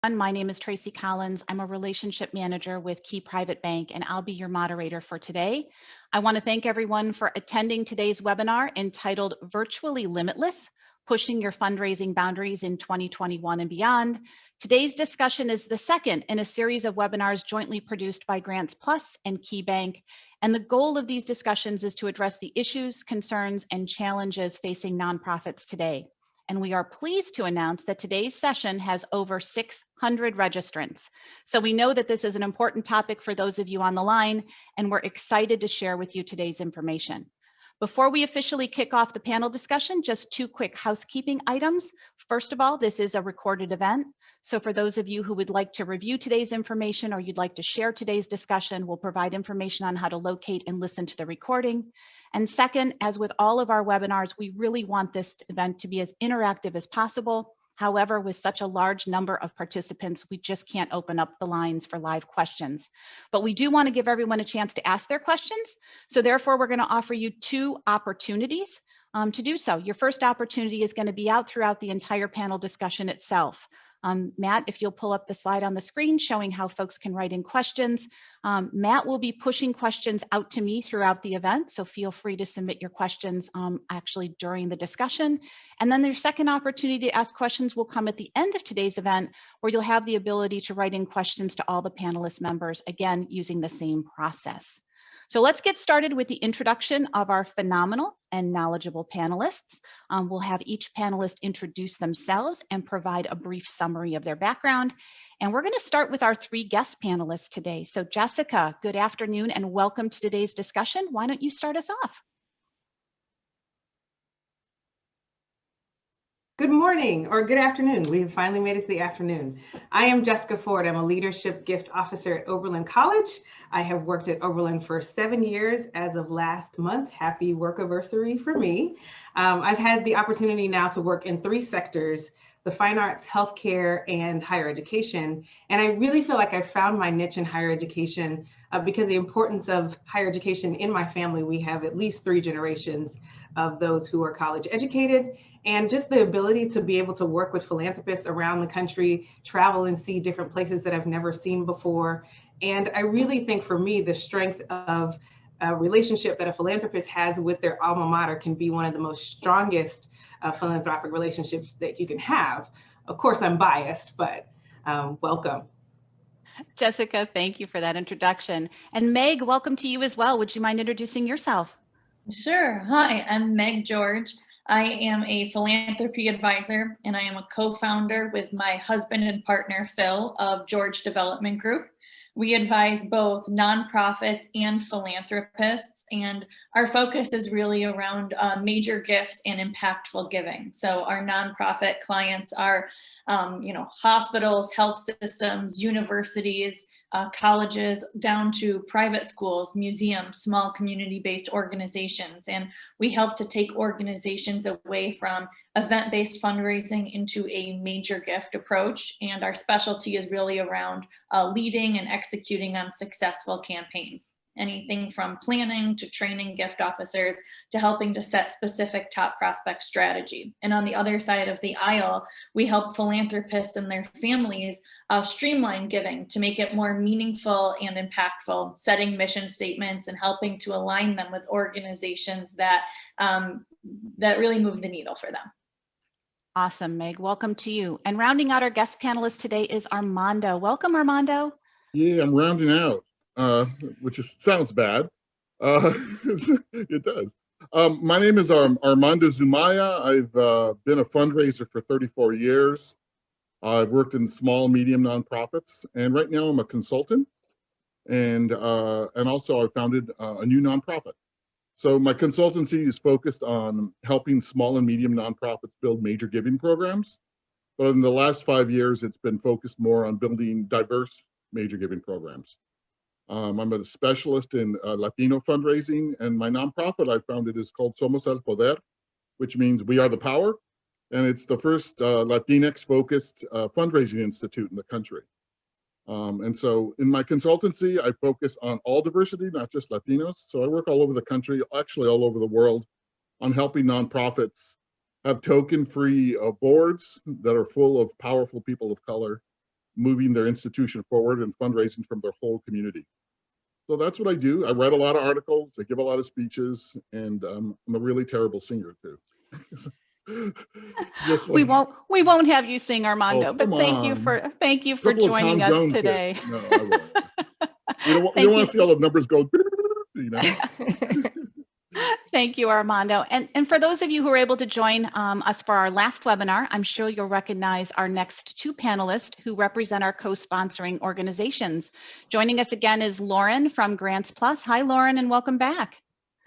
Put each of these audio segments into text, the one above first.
My name is Tracy Collins. I'm a relationship manager with Key Private Bank, and I'll be your moderator for today. I want to thank everyone for attending today's webinar entitled Virtually Limitless, Pushing Your Fundraising Boundaries in 2021 and Beyond. Today's discussion is the second in a series of webinars jointly produced by Grants Plus and KeyBank. And the goal of these discussions is to address the issues, concerns, and challenges facing nonprofits today. And we are pleased to announce that today's session has over 600 registrants. So we know that this is an important topic for those of you on the line, and we're excited to share with you today's information. Before we officially kick off the panel discussion, just two quick housekeeping items. First of all, this is a recorded event. So for those of you who would like to review today's information or you'd like to share today's discussion, we'll provide information on how to locate and listen to the recording. And second, as with all of our webinars, we really want this event to be as interactive as possible. However, with such a large number of participants, we just can't open up the lines for live questions. But we do want to give everyone a chance to ask their questions. So therefore, we're going to offer you two opportunities to do so. Your first opportunity is going to be out throughout the entire panel discussion itself. Matt, if you'll pull up the slide on the screen showing how folks can write in questions. Matt will be pushing questions out to me throughout the event, so feel free to submit your questions actually during the discussion. And then their second opportunity to ask questions will come at the end of today's event, where you'll have the ability to write in questions to all the panelist members, again, using the same process. So let's get started with the introduction of our phenomenal and knowledgeable panelists. We'll have each panelist introduce themselves and provide a brief summary of their background. And we're going to start with our three guest panelists today. So Jessica, good afternoon and welcome to today's discussion. Why don't you start us off? Good morning or good afternoon. We've finally made it to the afternoon. I am Jessica Ford. I'm a leadership gift officer at Oberlin College. I have worked at Oberlin for 7 years as of last month. Happy work anniversary for me. I've had the opportunity now to work in 3 sectors: the fine arts, healthcare, and higher education. And I really feel like I found my niche in higher education because the importance of higher education in my family. We have at least 3 generations of those who are college educated, and just the ability to be able to work with philanthropists around the country, travel and see different places that I've never seen before. And I really think for me, the strength of a relationship that a philanthropist has with their alma mater can be one of the most strongest philanthropic relationships that you can have. Of course, I'm biased, but welcome. Jessica, thank you for that introduction. And Meg, welcome to you as well. Would you mind introducing yourself? Sure. Hi, I'm Meg George. I am a philanthropy advisor, and I am a co-founder with my husband and partner, Phil, of George Development Group. We advise both nonprofits and philanthropists, and our focus is really around major gifts and impactful giving. So our nonprofit clients are, hospitals, health systems, universities, colleges, down to private schools, museums, small community-based organizations. And we help to take organizations away from event-based fundraising into a major gift approach. And our specialty is really around leading and executing on successful campaigns. Anything from planning to training gift officers to helping to set specific top prospect strategy. And on the other side of the aisle, we help philanthropists and their families streamline giving to make it more meaningful and impactful, setting mission statements and helping to align them with organizations that, that really move the needle for them. Awesome, Meg. Welcome to you. And rounding out our guest panelist today is Armando. Welcome, Armando. Yeah, I'm rounding out. Which sounds bad. It does. My name is Armando Zumaya. I've been a fundraiser for 34 years. I've worked in small, medium nonprofits, and right now I'm a consultant. And also I founded a new nonprofit. So my consultancy is focused on helping small and medium nonprofits build major giving programs. But in the last 5 years, it's been focused more on building diverse major giving programs. I'm a specialist in Latino fundraising, and my nonprofit I founded is called Somos el Poder, which means we are the power. And it's the first Latinx-focused fundraising institute in the country. And so in my consultancy, I focus on all diversity, not just Latinos. So I work all over the country, actually all over the world, on helping nonprofits have token-free boards that are full of powerful people of color, moving their institution forward and fundraising from their whole community. So that's what I do. I write a lot of articles, I give a lot of speeches, and I'm a really terrible singer too. Just We like, won't have you sing, Armando, oh, but come thank you on. for Couple of Tom joining us Jones today. hits. No, I won't. We don't Thank want you. to see all the numbers go, you know. Thank you, Armando. And for those of you who are able to join us for our last webinar, I'm sure you'll recognize our next two panelists who represent our co-sponsoring organizations. Joining us again is Lauren from Grants Plus. Hi, Lauren, and welcome back.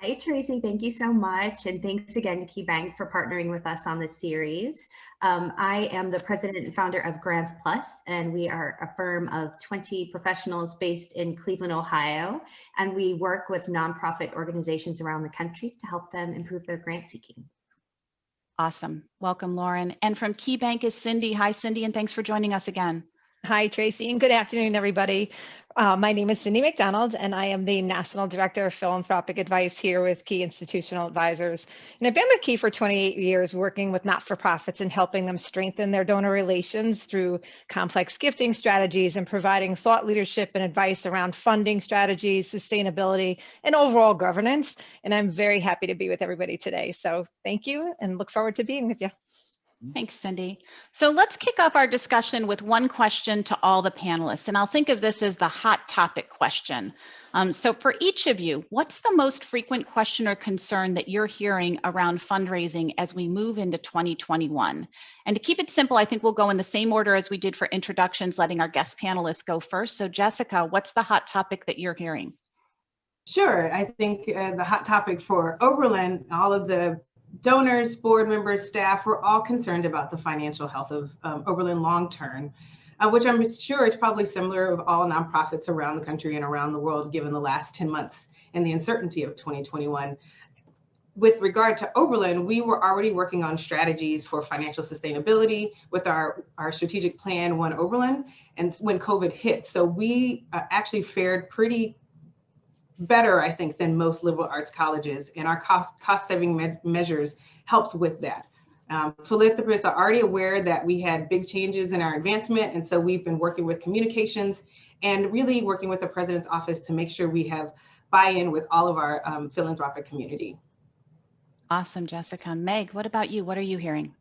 Hi, Tracy. Thank you so much. And thanks again to KeyBank for partnering with us on this series. I am the president and founder of Grants Plus, and we are a firm of 20 professionals based in Cleveland, Ohio. And we work with nonprofit organizations around the country to help them improve their grant seeking. Awesome. Welcome, Lauren. And from KeyBank is Cindy. Hi, Cindy, and thanks for joining us again. Hi, Tracy, and good afternoon, everybody. My name is Cindy McDonald, and I am the National Director of Philanthropic Advice here with Key Institutional Advisors. And I've been with Key for 28 years, working with not-for-profits and helping them strengthen their donor relations through complex gifting strategies and providing thought leadership and advice around funding strategies, sustainability, and overall governance. And I'm very happy to be with everybody today. So thank you, and look forward to being with you. Thanks, Cindy. So let's kick off our discussion with one question to all the panelists, and I'll think of this as the hot topic question. So for each of you, what's the most frequent question or concern that you're hearing around fundraising as we move into 2021? And to keep it simple, I think we'll go in the same order as we did for introductions, letting our guest panelists go first. So Jessica, what's the hot topic that you're hearing? Sure. I think the hot topic for Oberlin, all of the donors, board members, staff, we're all concerned about the financial health of Oberlin long-term, which I'm sure is probably similar of all nonprofits around the country and around the world, given the last 10 months and the uncertainty of 2021. With regard to Oberlin, we were already working on strategies for financial sustainability with our strategic plan, One Oberlin, and when COVID hit. So we actually fared pretty better, I think, than most liberal arts colleges, and our cost-saving measures helped with that. Philanthropists are already aware that we had big changes in our advancement, and so we've been working with communications and really working with the President's office to make sure we have buy-in with all of our philanthropic community. Awesome, Jessica. Meg, what about you? What are you hearing?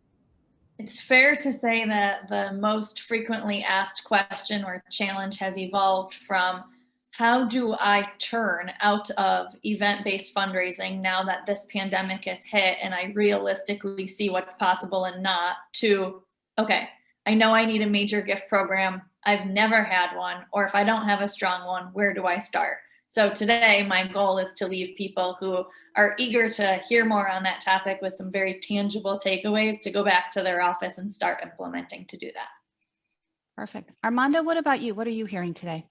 It's fair to say that the most frequently asked question or challenge has evolved from, how do I turn out of event-based fundraising now that this pandemic has hit and I realistically see what's possible and not, to, okay, I know I need a major gift program. I've never had one, or if I don't have a strong one, where do I start? So today, my goal is to leave people who are eager to hear more on that topic with some very tangible takeaways to go back to their office and start implementing to do that. Perfect. Armando, what about you? What are you hearing today?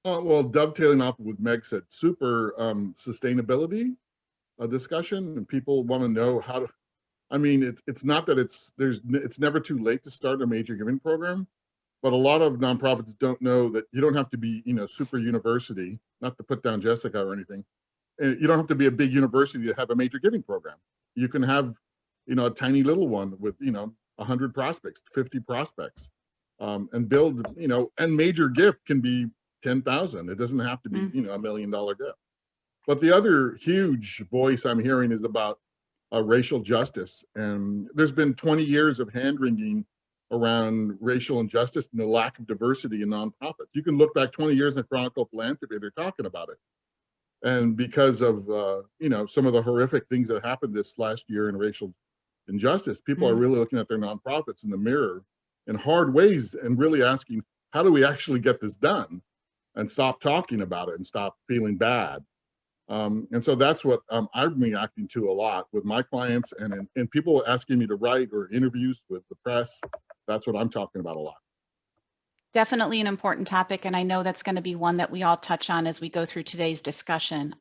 Well, dovetailing off of what Meg said, super sustainability discussion, and people want to know how to. I mean, it's not that it's never too late to start a major giving program, but a lot of nonprofits don't know that you don't have to be, super university. Not to put down Jessica or anything. You don't have to be a big university to have a major giving program. You can have, a tiny little one with 100 prospects, 50 prospects, and build, and major gift can be 10,000. It doesn't have to be, $1 million gift. But the other huge voice I'm hearing is about racial justice. And there's been 20 years of hand-wringing around racial injustice and the lack of diversity in nonprofits. You can look back 20 years in Chronicle Philanthropy, they're talking about it. And because of, some of the horrific things that happened this last year in racial injustice, people are really looking at their nonprofits in the mirror in hard ways and really asking, how do we actually get this done? And stop talking about it and stop feeling bad. And so that's what I'm reacting to a lot with my clients and people asking me to write or interviews with the press. That's what I'm talking about a lot. Definitely an important topic, and I know that's going to be one that we all touch on as we go through today's discussion.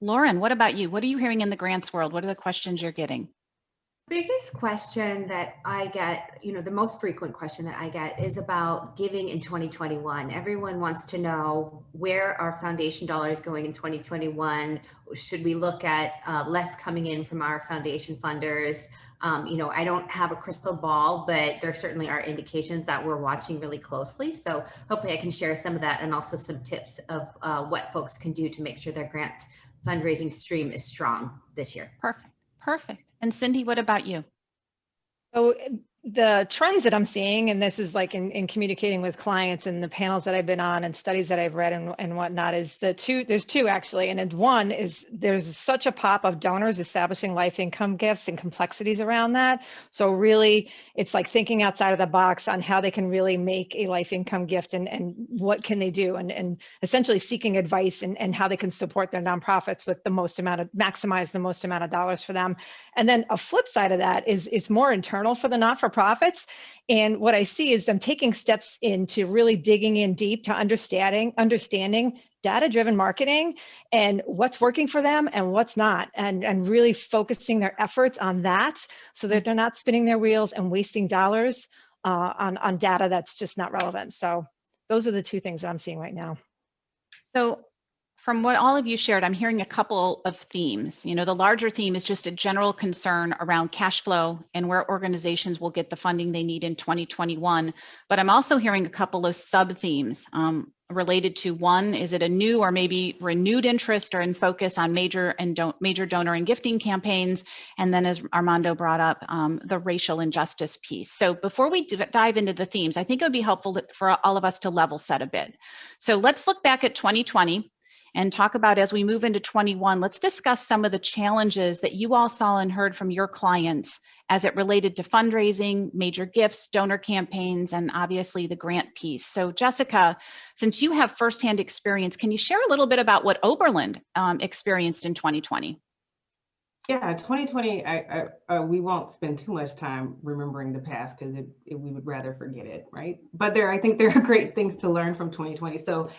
Lauren, what about you? What are you hearing in the grants world? What are the questions you're getting? Biggest question that I get, the most frequent question that I get is about giving in 2021. Everyone wants to know, where are foundation dollars going in 2021? Should we look at less coming in from our foundation funders? I don't have a crystal ball, but there certainly are indications that we're watching really closely. So hopefully I can share some of that, and also some tips of what folks can do to make sure their grant fundraising stream is strong this year. Perfect. Perfect. And Cindy, what about you? So the trends that I'm seeing, and this is like in communicating with clients and the panels that I've been on and studies that I've read and whatnot, is there's two actually. And one is there's such a pop of donors establishing life income gifts and complexities around that. So really it's like thinking outside of the box on how they can really make a life income gift and what can they do, and essentially seeking advice and how they can support their nonprofits with maximize the most amount of dollars for them. And then a flip side of that is it's more internal for the not-for-profits. And what I see is them taking steps into really digging in deep to understanding data-driven marketing and what's working for them and what's not, and really focusing their efforts on that so that they're not spinning their wheels and wasting dollars on data that's just not relevant. So those are the two things that I'm seeing right now. So from what all of you shared, I'm hearing a couple of themes. The larger theme is just a general concern around cash flow and where organizations will get the funding they need in 2021. But I'm also hearing a couple of sub-themes related to, one, is it a new or maybe renewed interest or in focus on major donor and gifting campaigns? And then, as Armando brought up, the racial injustice piece. So before we dive into the themes, I think it would be helpful for all of us to level set a bit. So let's look back at 2020. And talk about, as we move into 21, let's discuss some of the challenges that you all saw and heard from your clients as it related to fundraising, major gifts, donor campaigns, and obviously the grant piece. So Jessica, since you have firsthand experience, can you share a little bit about what Oberlin experienced in 2020? Yeah, 2020, we won't spend too much time remembering the past because we would rather forget it, right? But I think there are great things to learn from 2020. So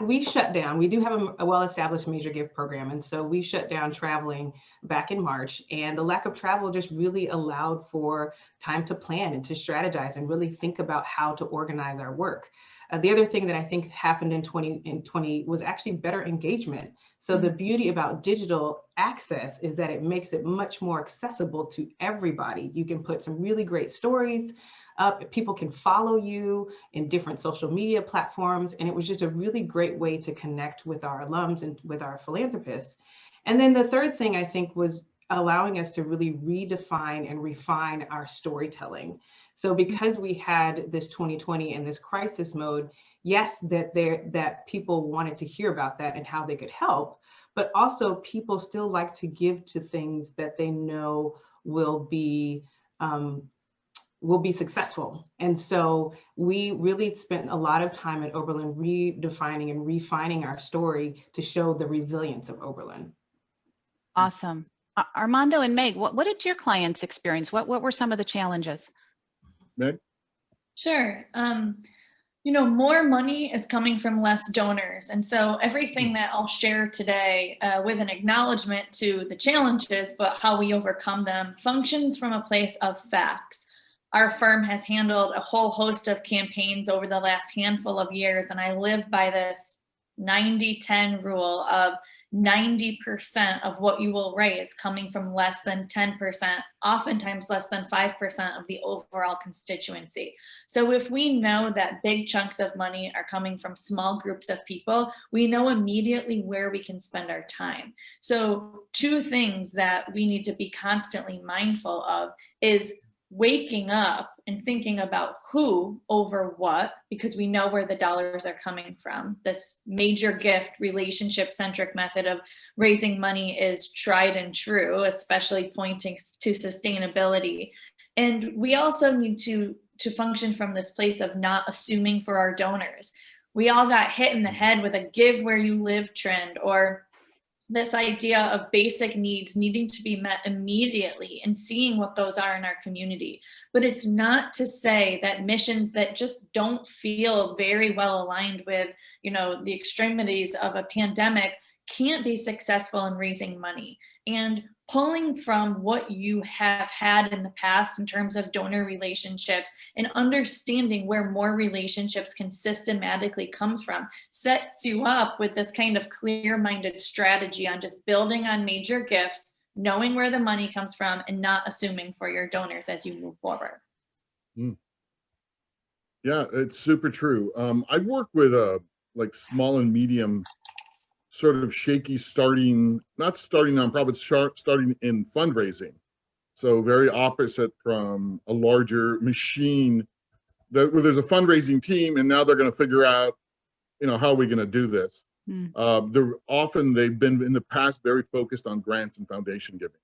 we shut down. We do have a well-established major gift program. And so we shut down traveling back in March. And the lack of travel just really allowed for time to plan and to strategize and really think about how to organize our work. The other thing that I think happened in 2020 was actually better engagement. So the beauty about digital access is that it makes it much more accessible to everybody. You can put some really great stories up. People can follow you in different social media platforms. And it was just a really great way to connect with our alums and with our philanthropists. And then the third thing I think was allowing us to really redefine and refine our storytelling. So because we had this 2020 and this crisis mode, yes, that people wanted to hear about that and how they could help, but also people still like to give to things that they know will be successful. And so we really spent a lot of time at Oberlin redefining and refining our story to show the resilience of Oberlin. Awesome. Armando and Meg, what did your clients experience? What were some of the challenges? Meg? Sure. More money is coming from less donors. And so everything that I'll share today with an acknowledgement to the challenges, but how we overcome them, functions from a place of facts. Our firm has handled a whole host of campaigns over the last handful of years, and I live by this 90-10 rule of 90% of what you will raise coming from less than 10%, oftentimes less than 5% of the overall constituency. So if we know that big chunks of money are coming from small groups of people, we know immediately where we can spend our time. So two things that we need to be constantly mindful of is waking up and thinking about who over what, because we know where the dollars are coming from. This major gift relationship-centric method of raising money is tried and true, especially pointing to sustainability. And we also need to function from this place of not assuming for our donors. We all got hit in the head with a give where you live trend, or this idea of basic needs needing to be met immediately and seeing what those are in our community. But it's not to say that missions that just don't feel very well aligned with, the extremities of a pandemic can't be successful in raising money. and pulling from what you have had in the past in terms of donor relationships and understanding where more relationships can systematically come from sets you up with this kind of clear-minded strategy on just building on major gifts, knowing where the money comes from, and not assuming for your donors as you move forward. Yeah, it's super true. I work with like small and medium sort of shaky not starting nonprofits, starting in fundraising. So very opposite from a larger machine where there's a fundraising team and now they're going to figure out, how are we going to do this? They've been in the past very focused on grants and foundation giving.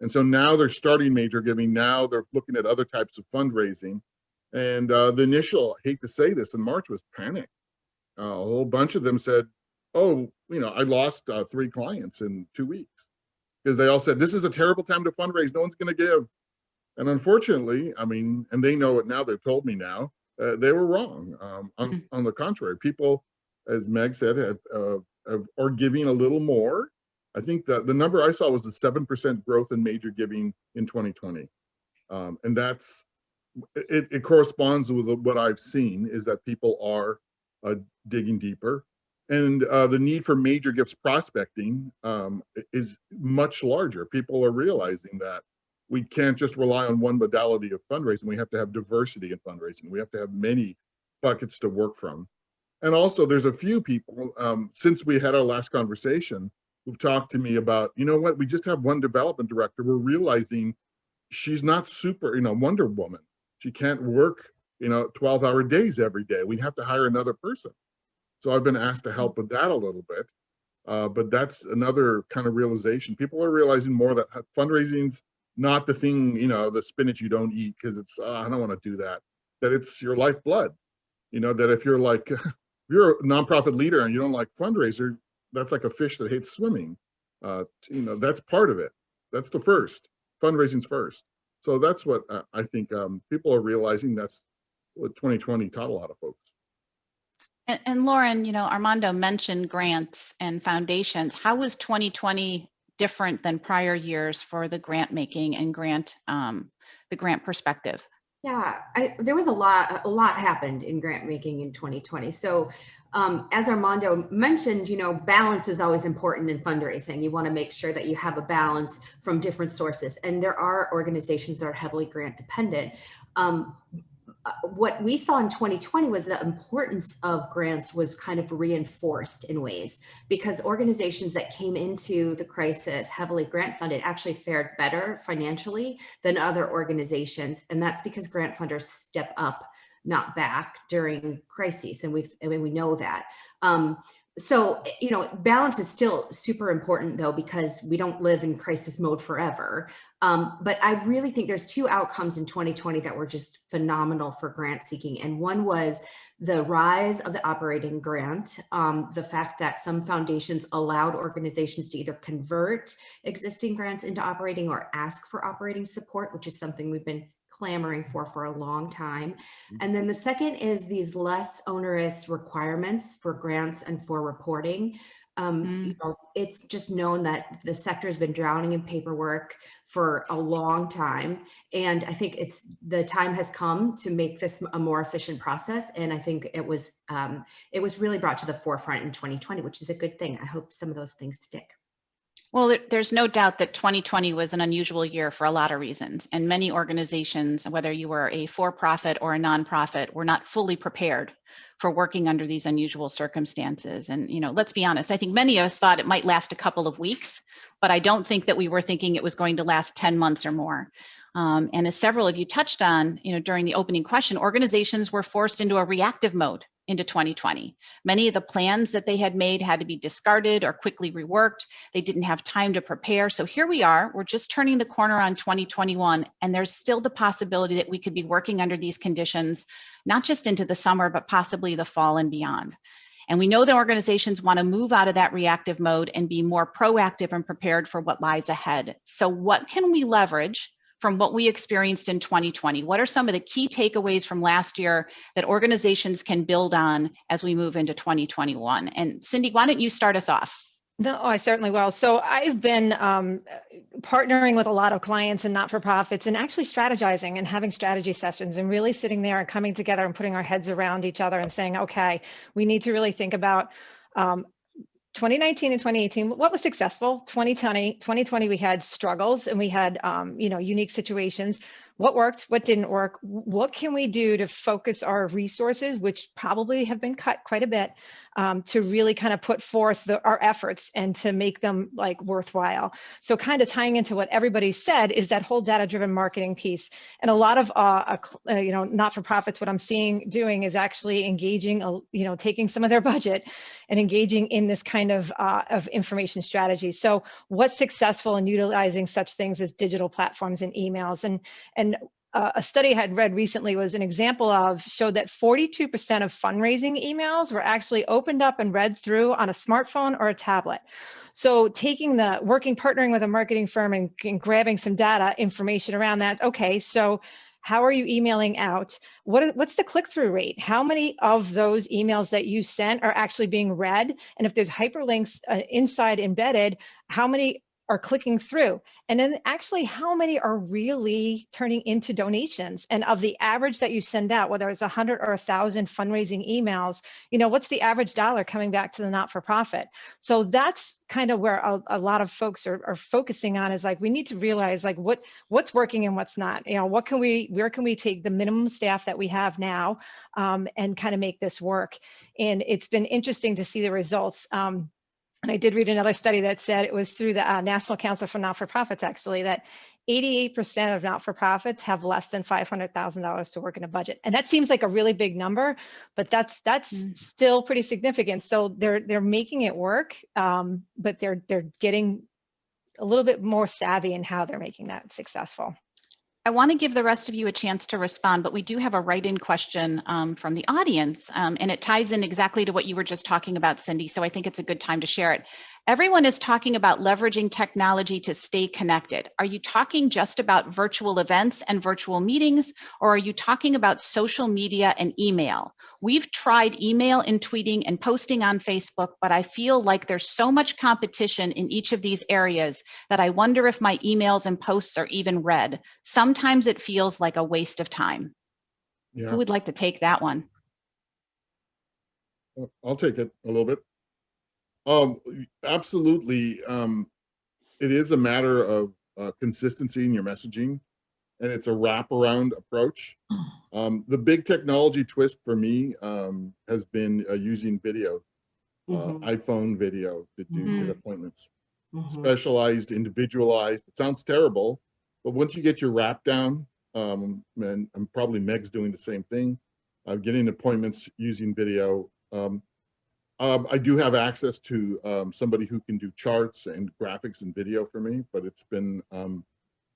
And so now they're starting major giving. Now they're looking at other types of fundraising. And the initial, I hate to say this, in March was panic. A whole bunch of them said, oh, I lost 3 clients in 2 weeks because they all said, this is a terrible time to fundraise. No one's going to give. And unfortunately, and they know it now, they've told me now, they were wrong. On the contrary, people, as Meg said, are giving a little more. I think that the number I saw was a 7% growth in major giving in 2020. And that's, it corresponds with what I've seen is that people are digging deeper. And the need for major gifts prospecting is much larger. People are realizing that we can't just rely on one modality of fundraising. We have to have diversity in fundraising. We have to have many buckets to work from. And also there's a few people, since we had our last conversation, who've talked to me about, we just have one development director. We're realizing she's not super, Wonder Woman. She can't work, 12-hour days every day. We have to hire another person. So I've been asked to help with that a little bit. But that's another kind of realization. People are realizing more that fundraising's not the thing, the spinach you don't eat because it's, I don't want to do that. That it's your lifeblood. That if you're like, if you're a nonprofit leader and you don't like fundraiser, that's like a fish that hates swimming. That's part of it. That's the first. Fundraising's first. So that's what I think people are realizing. That's what 2020 taught a lot of folks. And Lauren, Armando mentioned grants and foundations. How was 2020 different than prior years for the grant making and the grant perspective? Yeah, there was a lot happened in grant making in 2020. So as Armando mentioned, balance is always important in fundraising. You want to make sure that you have a balance from different sources. And there are organizations that are heavily grant dependent. What we saw in 2020 was the importance of grants was kind of reinforced in ways because organizations that came into the crisis heavily grant funded actually fared better financially than other organizations. And that's because grant funders step up, not back during crises. And we know that. So, balance is still super important though, because we don't live in crisis mode forever. But I really think there's 2 outcomes in 2020 that were just phenomenal for grant seeking. And one was the rise of the operating grant, the fact that some foundations allowed organizations to either convert existing grants into operating or ask for operating support, which is something we've been clamoring for a long time. And then the second is these less onerous requirements for grants and for reporting. It's just known that the sector has been drowning in paperwork for a long time. And I think the time has come to make this a more efficient process. And I think it was really brought to the forefront in 2020, which is a good thing. I hope some of those things stick. Well, there's no doubt that 2020 was an unusual year for a lot of reasons. And many organizations, whether you were a for-profit or a nonprofit, were not fully prepared for working under these unusual circumstances. And, let's be honest, I think many of us thought it might last a couple of weeks, but I don't think that we were thinking it was going to last 10 months or more. And as several of you touched on, during the opening question, organizations were forced into a reactive mode into 2020. Many of the plans that they had made had to be discarded or quickly reworked. They didn't have time to prepare. So here we are, we're just turning the corner on 2021, and there's still the possibility that we could be working under these conditions, not just into the summer, but possibly the fall and beyond. And we know that organizations want to move out of that reactive mode and be more proactive and prepared for what lies ahead. So what can we leverage from what we experienced in 2020? What are some of the key takeaways from last year that organizations can build on as we move into 2021? And Cindy, why don't you start us off? No, I certainly will. So I've been partnering with a lot of clients and not-for-profits and actually strategizing and having strategy sessions and really sitting there and coming together and putting our heads around each other and saying, okay, we need to really think about 2019 and 2018, what was successful? 2020, we had struggles and we had unique situations. What worked? What didn't work? What can we do to focus our resources, which probably have been cut quite a bit, to really kind of put forth our efforts and to make them like worthwhile? So kind of tying into what everybody said is that whole data-driven marketing piece. And a lot of not-for-profits, what I'm seeing doing is actually engaging, taking some of their budget and engaging in this kind of information strategy. So what's successful in utilizing such things as digital platforms and emails? And a study I had read recently was an example showed that 42% of fundraising emails were actually opened up and read through on a smartphone or a tablet. So partnering with a marketing firm and grabbing some data information around that. Okay, so how are you emailing out? What's the click-through rate? How many of those emails that you sent are actually being read? And if there's hyperlinks inside embedded, how many are clicking through? And then actually how many are really turning into donations? And of the average that you send out, whether it's 100 or 1,000 fundraising emails, what's the average dollar coming back to the not-for-profit? So that's kind of where a lot of folks are focusing on, is like, we need to realize like what's working and what's not. Where can we take the minimum staff that we have now and kind of make this work? And it's been interesting to see the results. And I did read another study that said, it was through the National Council for Not-for-Profits actually, that 88% of not-for-profits have less than $500,000 to work in a budget. And that seems like a really big number, but that's still pretty significant. So they're making it work, but they're getting a little bit more savvy in how they're making that successful. I want to give the rest of you a chance to respond, but we do have a write-in question from the audience, and it ties in exactly to what you were just talking about, Cindy, so I think it's a good time to share it. Everyone is talking about leveraging technology to stay connected. Are you talking just about virtual events and virtual meetings, or are you talking about social media and email? We've tried email and tweeting and posting on Facebook, but I feel like there's so much competition in each of these areas that I wonder if my emails and posts are even read. Sometimes it feels like a waste of time. Yeah. Who would like to take that one? I'll take it a little bit. Absolutely. It is a matter of consistency in your messaging, and it's a wraparound approach. The big technology twist for me has been using video, iPhone video to do appointments. Specialized, individualized. It sounds terrible, but once you get your wrap down, and probably Meg's doing the same thing, getting appointments using video. I do have access to somebody who can do charts and graphics and video for me, but it's been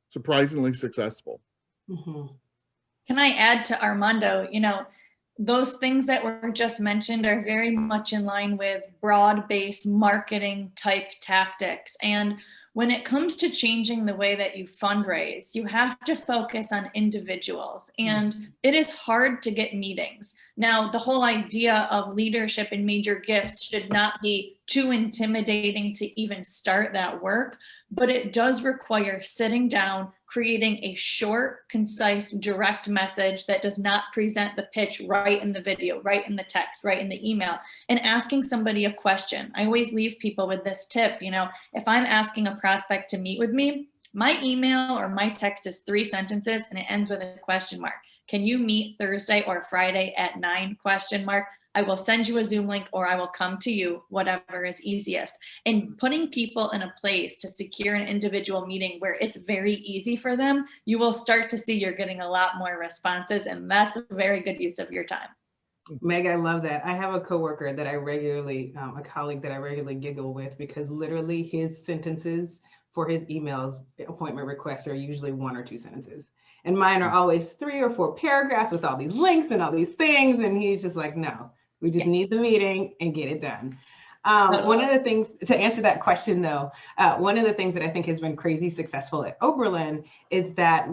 surprisingly successful. Can I add to Armando, those things that were just mentioned are very much in line with broad-based marketing type tactics. And when it comes to changing the way that you fundraise, you have to focus on individuals, and it is hard to get meetings. Now, the whole idea of leadership and major gifts should not be too intimidating to even start that work, but it does require sitting down, creating a short, concise, direct message that does not present the pitch right in the video, right in the text, right in the email, and asking somebody a question. I always leave people with this tip, if I'm asking a prospect to meet with me, my email or my text is 3 sentences and it ends with a question mark. Can you meet Thursday or Friday at 9? I will send you a Zoom link, or I will come to you, whatever is easiest. And putting people in a place to secure an individual meeting where it's very easy for them, you will start to see you're getting a lot more responses, and that's a very good use of your time. Meg, I love that. I have a coworker that I regularly, a colleague that I regularly giggle with, because literally his sentences for his emails, appointment requests, are usually 1 or 2 sentences. And mine are always 3 or 4 paragraphs with all these links and all these things. And he's just like, no, we just need the meeting and get it done. One of the things, to answer that question though, one of the things that I think has been crazy successful at Oberlin is that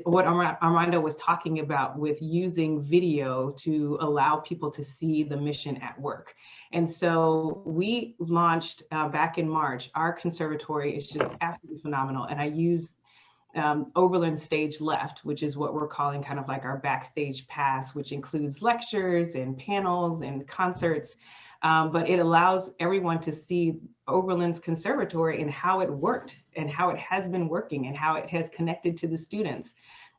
what Armando was talking about with using video to allow people to see the mission at work. And so we launched back in March. Our conservatory is just absolutely phenomenal. And I use Oberlin Stage Left, which is what we're calling kind of like our backstage pass, which includes lectures and panels and concerts. But it allows everyone to see Oberlin's conservatory and how it worked and how it has been working and how it has connected to the students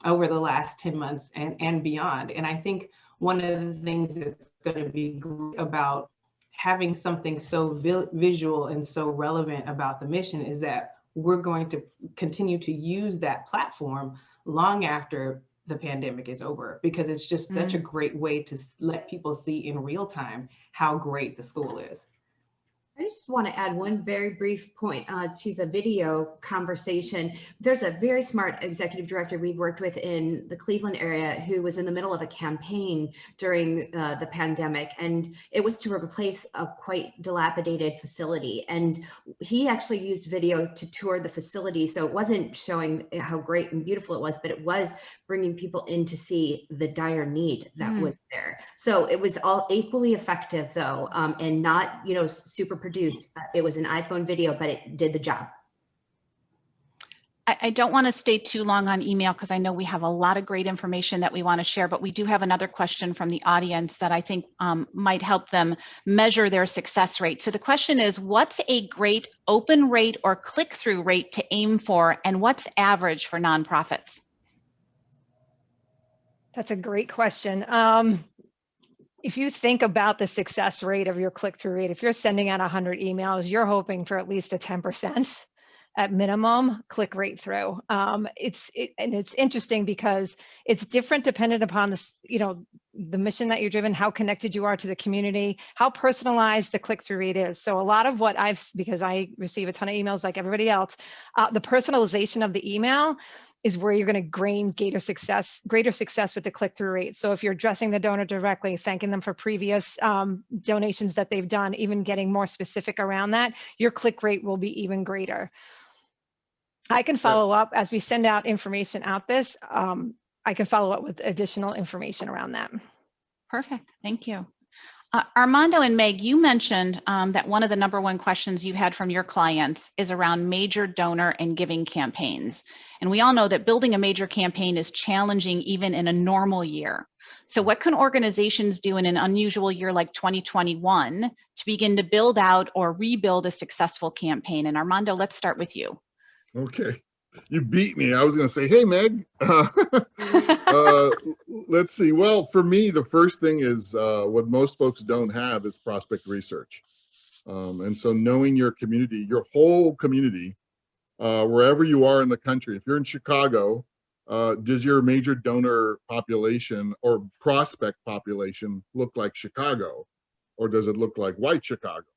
over the last 10 months and beyond. And I think one of the things that's going to be great about having something so visual and so relevant about the mission is that we're going to continue to use that platform long after the pandemic is over, because it's just such a great way to let people see in real time how great the school is. I just want to add one very brief point to the video conversation. There's a very smart executive director we've worked with in the Cleveland area who was in the middle of a campaign during the pandemic, and it was to replace a quite dilapidated facility. And he actually used video to tour the facility. So it wasn't showing how great and beautiful it was, but it was bringing people in to see the dire need that was there. So it was all equally effective though, and not, you know, super produced. It was an iPhone video, but it did the job. I don't want to stay too long on email because I know we have a lot of great information that we want to share, but we do have another question from the audience that I think might help them measure their success rate. So the question is, what's a great open rate or click-through rate to aim for, and what's average for nonprofits? That's a great question. If you think about the success rate of your click-through rate, if you're sending out 100 emails, you're hoping for at least a 10% at minimum click rate through. It's interesting because it's different dependent upon the mission that you're driven, how connected you are to the community, how personalized the click-through rate is. So a lot of what because I receive a ton of emails like everybody else, the personalization of the email is where you're going to gain greater success with the click-through rate. So if you're addressing the donor directly, thanking them for previous donations that they've done, even getting more specific around that, your click rate will be even greater. I can follow up as we send out information out this. I can follow up with additional information around that. Perfect, thank you. Armando and Meg, you mentioned that one of the #1 questions you've had from your clients is around major donor and giving campaigns. And we all know that building a major campaign is challenging even in a normal year. So what can organizations do in an unusual year like 2021 to begin to build out or rebuild a successful campaign? And Armando, let's start with you. Okay, you beat me. I was going to say, hey, Meg. Let's see. Well, for me, the first thing is what most folks don't have is prospect research. And so knowing your community, your whole community, wherever you are in the country. If you're in Chicago, does your major donor population or prospect population look like Chicago, or does it look like white Chicago?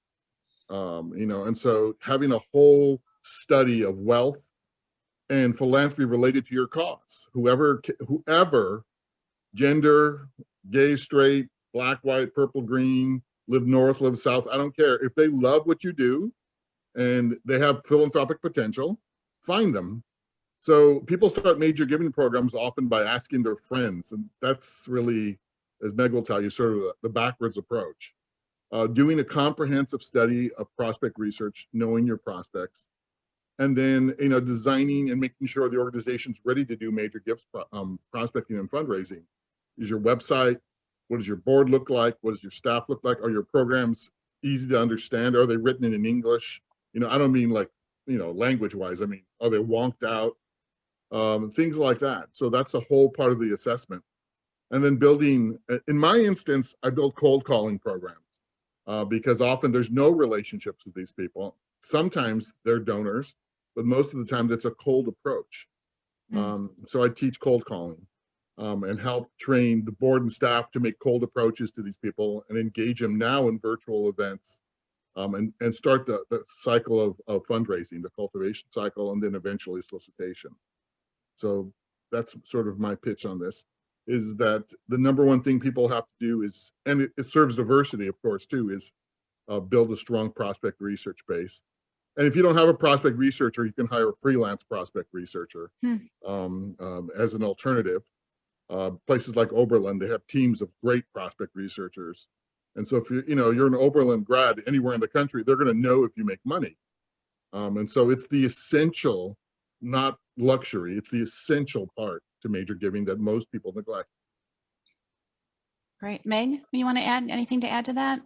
And so having a whole study of wealth and philanthropy related to your cause, whoever, gender, gay, straight, black, white, purple, green, live north, live south, I don't care. If they love what you do and they have philanthropic potential, find them. So people start major giving programs often by asking their friends. And that's really, as Meg will tell you, sort of the backwards approach. Doing a comprehensive study of prospect research, knowing your prospects, and then designing and making sure the organization's ready to do major gifts prospecting and fundraising. Is your website, what does your board look like? What does your staff look like? Are your programs easy to understand? Are they written in English? I don't mean like, language wise, I mean, are they wonked out? Things like that. So that's a whole part of the assessment. And then building, in my instance, I build cold calling programs because often there's no relationships with these people. Sometimes they're donors, but most of the time that's a cold approach. So I teach cold calling and help train the board and staff to make cold approaches to these people and engage them now in virtual events and start the cycle of fundraising, the cultivation cycle, and then eventually solicitation. So that's sort of my pitch on this, is that the #1 thing people have to do is, and it serves diversity, of course, too, is build a strong prospect research base. And if you don't have a prospect researcher, you can hire a freelance prospect researcher as an alternative. Places like Oberlin, they have teams of great prospect researchers. And so if you're an Oberlin grad anywhere in the country, they're going to know if you make money. And so it's the essential, not luxury, it's the essential part to major giving that most people neglect. Great. Meg, you want to add anything to add to that?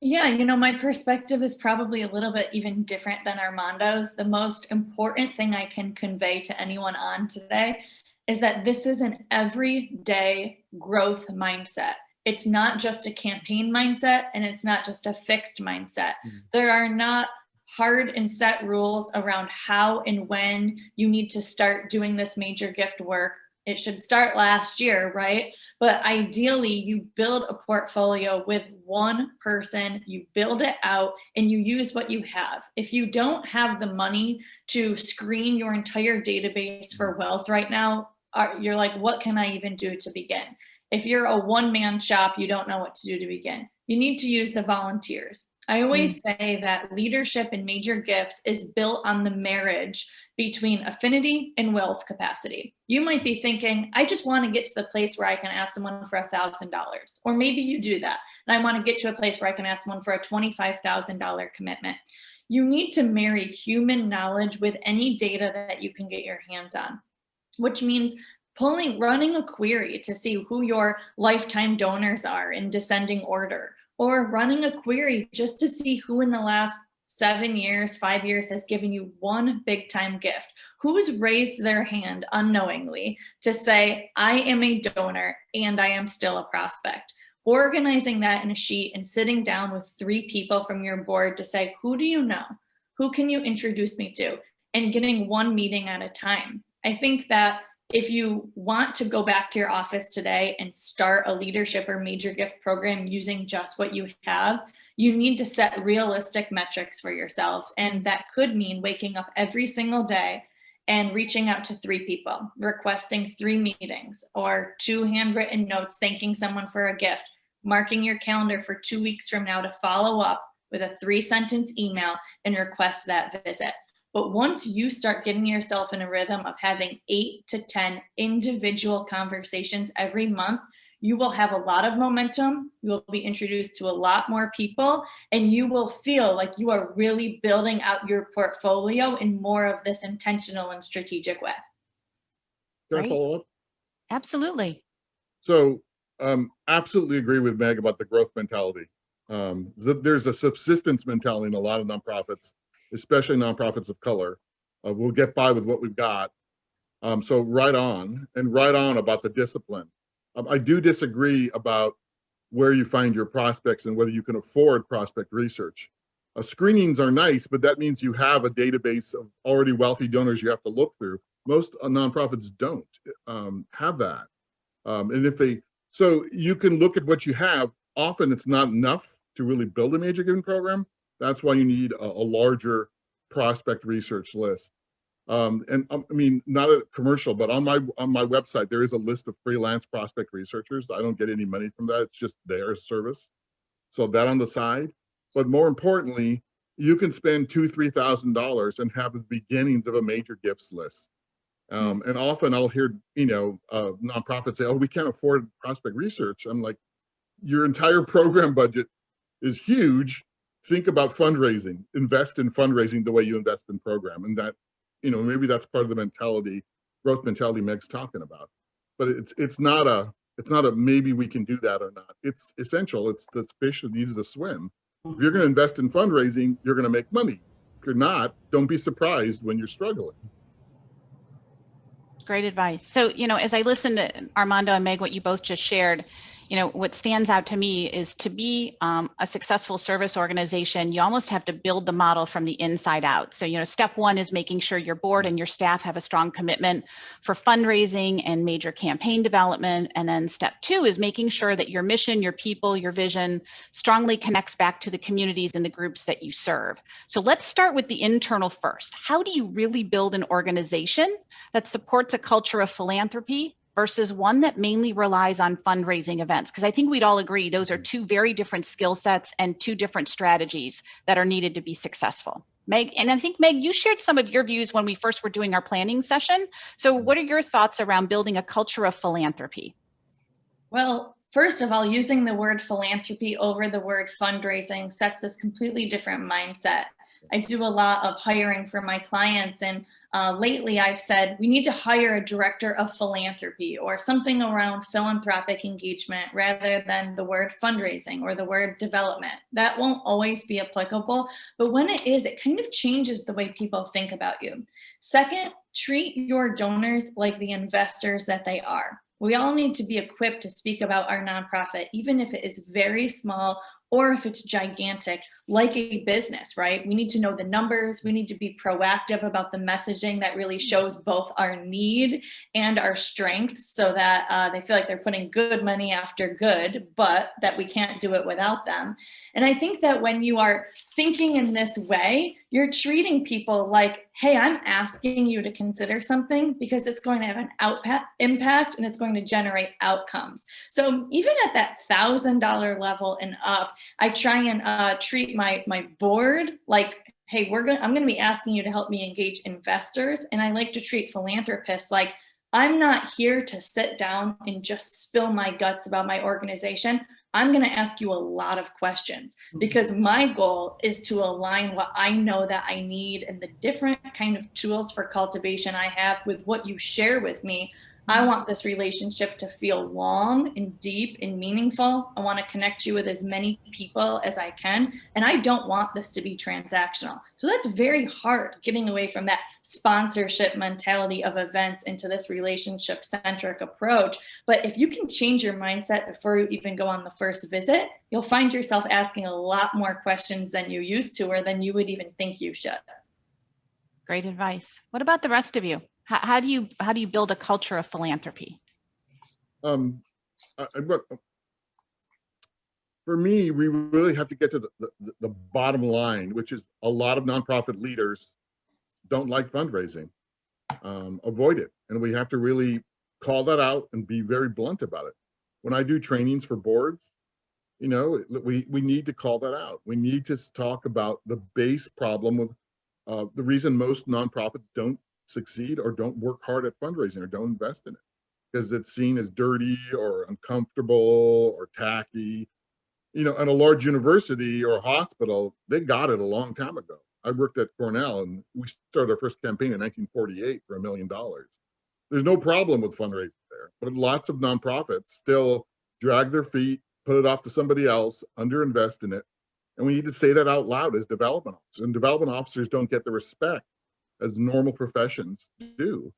Yeah, my perspective is probably a little bit even different than Armando's. The most important thing I can convey to anyone on today is that this is an everyday growth mindset. It's not just a campaign mindset, and it's not just a fixed mindset. There are not hard and set rules around how and when you need to start doing this major gift work. It should start last year, right? But ideally, you build a portfolio with one person, you build it out, and you use what you have. If you don't have the money to screen your entire database for wealth right now, you're like, what can I even do to begin? If you're a one-man shop, you don't know what to do to begin. You need to use the volunteers. I always say that leadership in major gifts is built on the marriage between affinity and wealth capacity. You might be thinking, I just want to get to the place where I can ask someone for $1,000. Or maybe you do that. And I want to get to a place where I can ask someone for a $25,000 commitment. You need to marry human knowledge with any data that you can get your hands on, which means running a query to see who your lifetime donors are in descending order, or running a query just to see who in the last 7 years, 5 years has given you one big time gift. Who's raised their hand unknowingly to say, I am a donor and I am still a prospect. Organizing that in a sheet and sitting down with 3 people from your board to say, who do you know? Who can you introduce me to? And getting one meeting at a time. I think that if you want to go back to your office today and start a leadership or major gift program using just what you have, you need to set realistic metrics for yourself. And that could mean waking up every single day and reaching out to 3 people, requesting 3 meetings or 2 handwritten notes, thanking someone for a gift, marking your calendar for 2 weeks from now to follow up with a 3-sentence email and request that visit. But once you start getting yourself in a rhythm of having 8 to 10 individual conversations every month, you will have a lot of momentum. You will be introduced to a lot more people, and you will feel like you are really building out your portfolio in more of this intentional and strategic way. Can I follow up? Absolutely. So absolutely agree with Meg about the growth mentality. There's a subsistence mentality in a lot of nonprofits, especially nonprofits of color. We'll get by with what we've got. So right on about the discipline. I do disagree about where you find your prospects and whether you can afford prospect research. Screenings are nice, but that means you have a database of already wealthy donors you have to look through. Most nonprofits don't have that. So you can look at what you have. Often it's not enough to really build a major giving program. That's why you need a larger prospect research list. I mean, not a commercial, but on my website, there is a list of freelance prospect researchers. I don't get any money from that. It's just their service. So that on the side. But more importantly, you can spend $2,000 to $3,000 and have the beginnings of a major gifts list. And often I'll hear, nonprofits say, oh, we can't afford prospect research. I'm like, your entire program budget is huge. Think about fundraising, invest in fundraising the way you invest in program. And that, maybe that's part of the mentality, growth mentality Meg's talking about. But it's not a maybe we can do that or not. It's essential. It's the fish that needs to swim. If you're going to invest in fundraising, you're going to make money. If you're not, don't be surprised when you're struggling. Great advice. So, as I listen to Armando and Meg, what you both just shared, what stands out to me is to be a successful service organization, you almost have to build the model from the inside out. So, step 1 is making sure your board and your staff have a strong commitment for fundraising and major campaign development. And then step 2 is making sure that your mission, your people, your vision strongly connects back to the communities and the groups that you serve. So let's start with the internal first. How do you really build an organization that supports a culture of philanthropy, versus one that mainly relies on fundraising events? Because I think we'd all agree those are two very different skill sets and two different strategies that are needed to be successful. Meg, and I think Meg, you shared some of your views when we first were doing our planning session. So what are your thoughts around building a culture of philanthropy? Well, first of all, using the word philanthropy over the word fundraising sets this completely different mindset. I do a lot of hiring for my clients, and lately I've said we need to hire a director of philanthropy or something around philanthropic engagement rather than the word fundraising or the word development. That won't always be applicable, but when it is, it kind of changes the way people think about you. Second, treat your donors like the investors that they are. We all need to be equipped to speak about our nonprofit, even if it is very small or if it's gigantic, like a business, right? We need to know the numbers. We need to be proactive about the messaging that really shows both our need and our strengths so that they feel like they're putting good money after good, but that we can't do it without them. And I think that when you are thinking in this way, you're treating people like, hey, I'm asking you to consider something because it's going to have an impact and it's going to generate outcomes. So even at that $1,000 level and up, I try and treat my board like, hey, I'm going to be asking you to help me engage investors. And I like to treat philanthropists like, I'm not here to sit down and just spill my guts about my organization. I'm going to ask you a lot of questions because my goal is to align what I know that I need and the different kind of tools for cultivation I have with what you share with me. I want this relationship to feel long and deep and meaningful. I want to connect you with as many people as I can. And I don't want this to be transactional. So that's very hard, getting away from that sponsorship mentality of events into this relationship-centric approach. But if you can change your mindset before you even go on the first visit, you'll find yourself asking a lot more questions than you used to or than you would even think you should. Great advice. What about the rest of you? How do you build a culture of philanthropy? For me, we really have to get to the bottom line, which is a lot of nonprofit leaders don't like fundraising, avoid it. And we have to really call that out and be very blunt about it. When I do trainings for boards, you know, we need to call that out. We need to talk about the base problem with the reason most nonprofits don't succeed or don't work hard at fundraising or don't invest in it because it's seen as dirty or uncomfortable or tacky. You know, at a large university or a hospital, they got it a long time ago. I worked at Cornell and we started our first campaign in 1948 for $1 million. There's no problem with fundraising there, but lots of nonprofits still drag their feet, put it off to somebody else, underinvest in it. And we need to say that out loud as development officers. And development officers don't get the respect as normal professions do.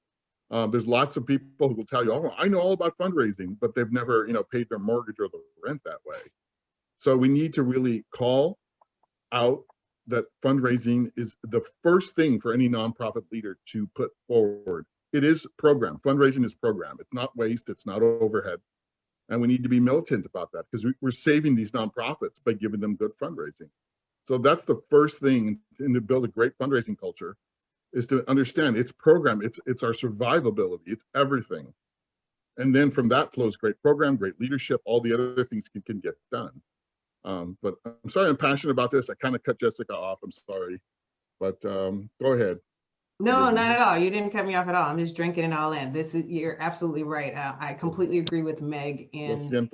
There's lots of people who will tell you, oh, I know all about fundraising, but they've never, you know, paid their mortgage or the rent that way. So we need to really call out that fundraising is the first thing for any nonprofit leader to put forward. It is program. Fundraising is program. It's not waste. It's not overhead. And we need to be militant about that because we're saving these nonprofits by giving them good fundraising. So that's the first thing, and to build a great fundraising culture is to understand it's program, it's our survivability, it's everything. And then from that flows great program, great leadership, all the other things can get done. But I'm sorry I'm passionate about this. I kind of cut Jessica off, I'm sorry. But go ahead. No, not at all. You didn't cut me off at all. I'm just drinking it all in. You're absolutely right. I completely agree with Meg in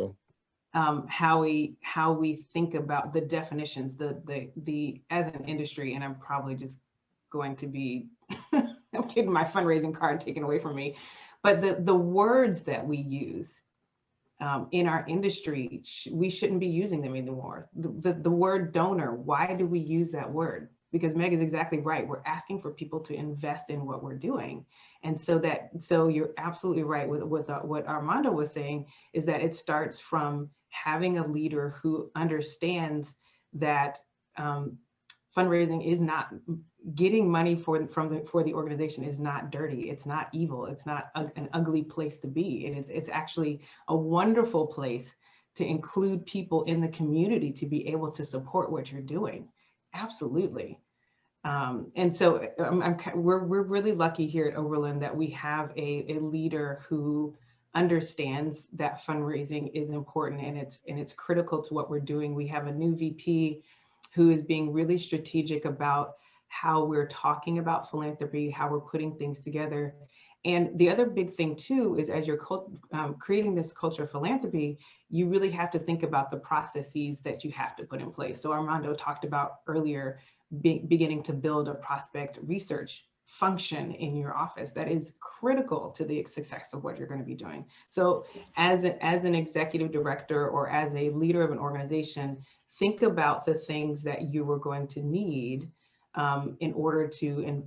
how we think about the definitions, the as an industry, and I'm probably just going to be I'm getting my fundraising card taken away from me. But the words that we use in our industry, we shouldn't be using them anymore. The word donor, why do we use that word? Because Meg is exactly right. We're asking for people to invest in what we're doing. And so you're absolutely right with what Armando was saying, is that it starts from having a leader who understands that fundraising is not, getting money for the organization is not dirty. It's not evil. It's not an ugly place to be. It's actually a wonderful place to include people in the community to be able to support what you're doing. Absolutely. And so we're really lucky here at Oberlin that we have a leader who understands that fundraising is important, and it's critical to what we're doing. We have a new VP who is being really strategic about how we're talking about philanthropy, how we're putting things together. And the other big thing too is, as you're creating this culture of philanthropy, you really have to think about the processes that you have to put in place. So Armando talked about earlier, beginning to build a prospect research function in your office that is critical to the success of what you're going to be doing. So as an executive director or as a leader of an organization, think about the things that you are going to need in order to, and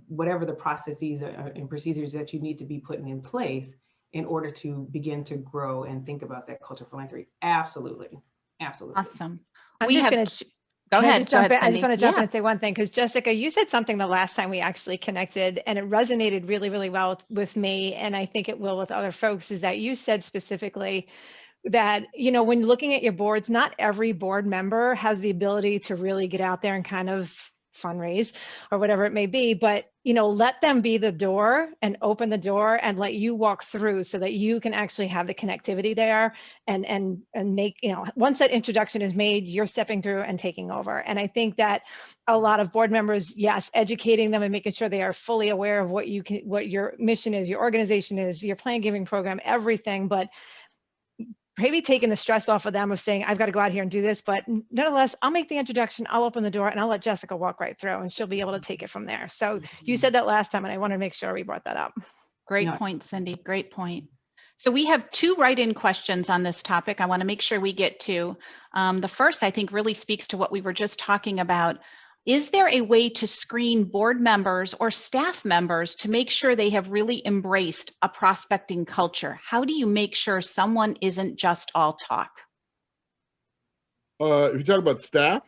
whatever the processes and procedures that you need to be putting in place in order to begin to grow and think about that culture of philanthropy. Absolutely. Absolutely. Awesome. I'm We just have gonna Go Can I ahead. just Go jump ahead, in? I just Cindy. want to jump in Yeah. and say one thing, because Jessica, you said something the last time we actually connected, and it resonated really, really well with me, and I think it will with other folks, is that you said specifically that, when looking at your boards, not every board member has the ability to really get out there and kind of fundraise or whatever it may be, but let them be the door and open the door and let you walk through so that you can actually have the connectivity there and make, once that introduction is made, you're stepping through and taking over. And I think that a lot of board members, yes, educating them and making sure they are fully aware of what your mission is, your organization is, your plan giving program, everything, but maybe taking the stress off of them of saying, I've got to go out here and do this, but nonetheless, I'll make the introduction, I'll open the door, and I'll let Jessica walk right through, and she'll be able to take it from there. So you said that last time, and I want to make sure we brought that up. Great point, Cindy. Great point. So we have 2 write-in questions on this topic I want to make sure we get to. The first, I think, really speaks to what we were just talking about. Is there a way to screen board members or staff members to make sure they have really embraced a prospecting culture? How do you make sure someone isn't just all talk? If you talk about staff,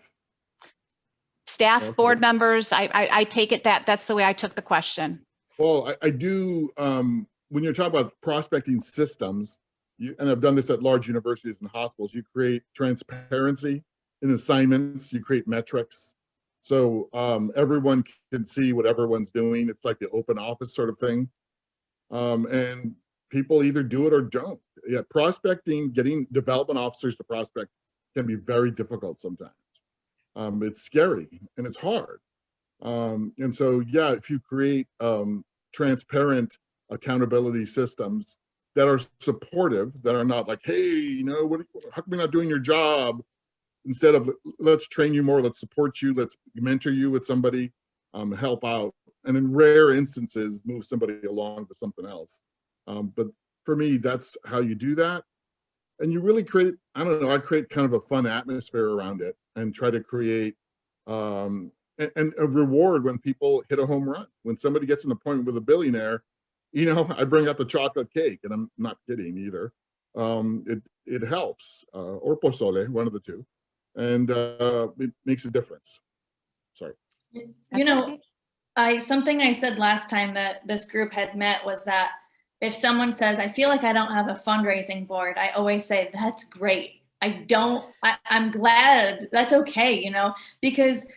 okay. Board members, I take it that's the way I took the question. Well, I do, when you're talking about prospecting systems, and I've done this at large universities and hospitals, you create transparency in assignments, you create metrics. So everyone can see what everyone's doing. It's like the open office sort of thing. And people either do it or don't. Yeah, prospecting, getting development officers to prospect can be very difficult sometimes. It's scary and it's hard. And so, yeah, if you create transparent accountability systems that are supportive, that are not like, hey, how come you're not doing your job? Instead of let's train you more, let's support you, let's mentor you with somebody, help out, and in rare instances, move somebody along to something else. But for me, that's how you do that. And you really create, I create kind of a fun atmosphere around it and try to create and a reward when people hit a home run. When somebody gets an appointment with a billionaire, I bring out the chocolate cake, and I'm not kidding either. It helps, or pozole, one of the two. And it makes a difference. Sorry. Something I said last time that this group had met was that if someone says, I feel like I don't have a fundraising board, I always say, that's great. I'm glad, that's okay, because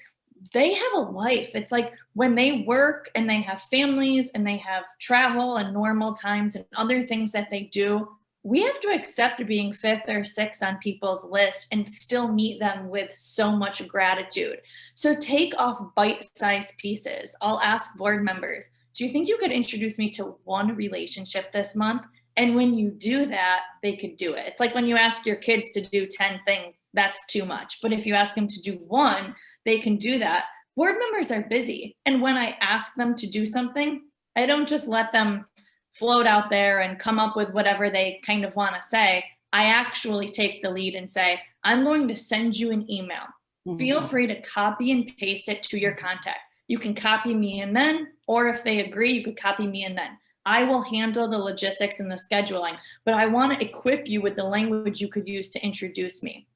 they have a life. It's like when they work and they have families and they have travel and normal times and other things that they do, we have to accept being 5th or 6th on people's list and still meet them with so much gratitude. So take off bite-sized pieces. I'll ask board members, do you think you could introduce me to one relationship this month? And when you do that, they could do it. It's like when you ask your kids to do 10 things, that's too much. But if you ask them to do 1, they can do that. Board members are busy. And when I ask them to do something, I don't just let them float out there and come up with whatever they kind of want to say. I actually take the lead and say, I'm going to send you an email. Feel free to copy and paste it to your contact. You can copy me in then, or if they agree, you could copy me in then. I will handle the logistics and the scheduling, but I want to equip you with the language you could use to introduce me.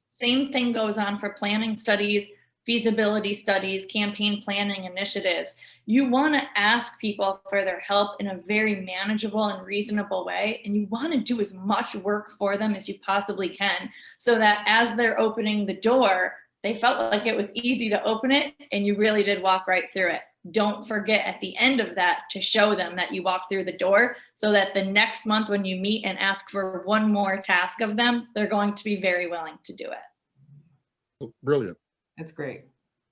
Same thing goes on for planning studies, feasibility studies, campaign planning initiatives. You want to ask people for their help in a very manageable and reasonable way, and you want to do as much work for them as you possibly can so that as they're opening the door, they felt like it was easy to open it and you really did walk right through it. don't forget at the end of that to show them that you walked through the door, so that the next month when you meet and ask for one more task of them, they're going to be very willing to do it. Brilliant. That's great.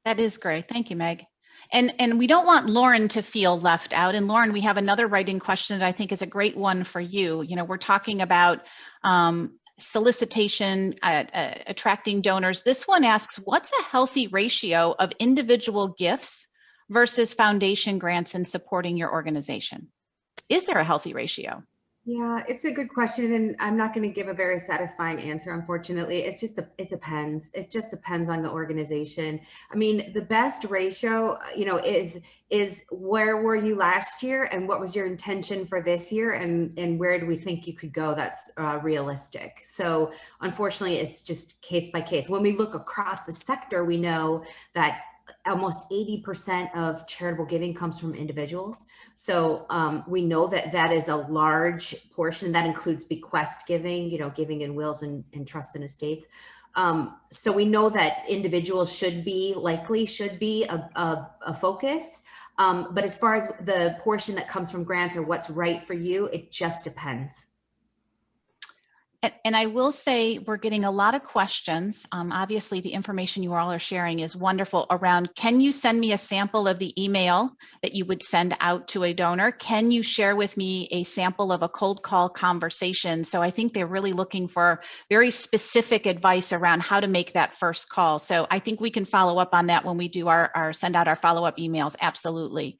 That is great. Thank you, Meg. And we don't want Lauren to feel left out. And Lauren, we have another writing question that I think is a great one for you. You know, we're talking about solicitation, attracting donors. This one asks, what's a healthy ratio of individual gifts versus foundation grants in supporting your organization? Is there a healthy ratio? Yeah, it's a good question, and I'm not going to give a very satisfying answer, unfortunately. It depends. It just depends on the organization. I mean, the best ratio, is where were you last year, and what was your intention for this year, and where do we think you could go that's realistic. So unfortunately, it's just case by case. When we look across the sector, we know that almost 80% of charitable giving comes from individuals. So we know that that is a large portion. That includes bequest giving, giving in wills and trusts and estates. So we know that individuals should be a focus. But as far as the portion that comes from grants or what's right for you, it just depends. And I will say we're getting a lot of questions. Obviously, the information you all are sharing is wonderful around, can you send me a sample of the email that you would send out to a donor? Can you share with me a sample of a cold call conversation? So I think they're really looking for very specific advice around how to make that first call. So I think we can follow up on that when we do our send out our follow-up emails. Absolutely.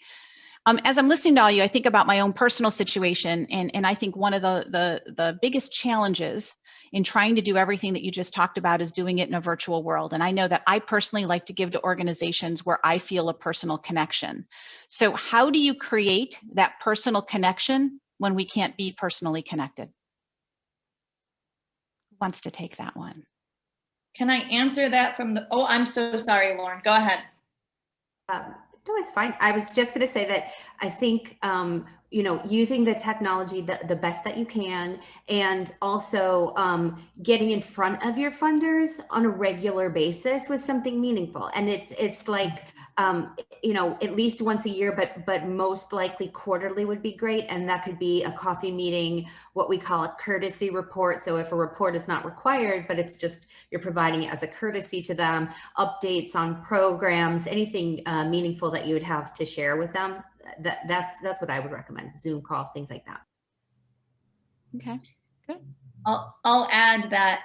As I'm listening to all you, I think about my own personal situation, and I think one of the biggest challenges in trying to do everything that you just talked about is doing it in a virtual world. And I know that I personally like to give to organizations where I feel a personal connection. So how do you create that personal connection when we can't be personally connected? Who wants to take that one? Can I answer that from the, I'm so sorry, Lauren, go ahead. No, it's fine. I was just going to say that I think, using the technology the best that you can, and also getting in front of your funders on a regular basis with something meaningful. And it's like, at least once a year, but most likely quarterly would be great. And that could be a coffee meeting, what we call a courtesy report. So if a report is not required, but it's just, you're providing it as a courtesy to them, updates on programs, anything meaningful that you would have to share with them. That's what I would recommend. Zoom calls, things like that. Okay, good. I'll add that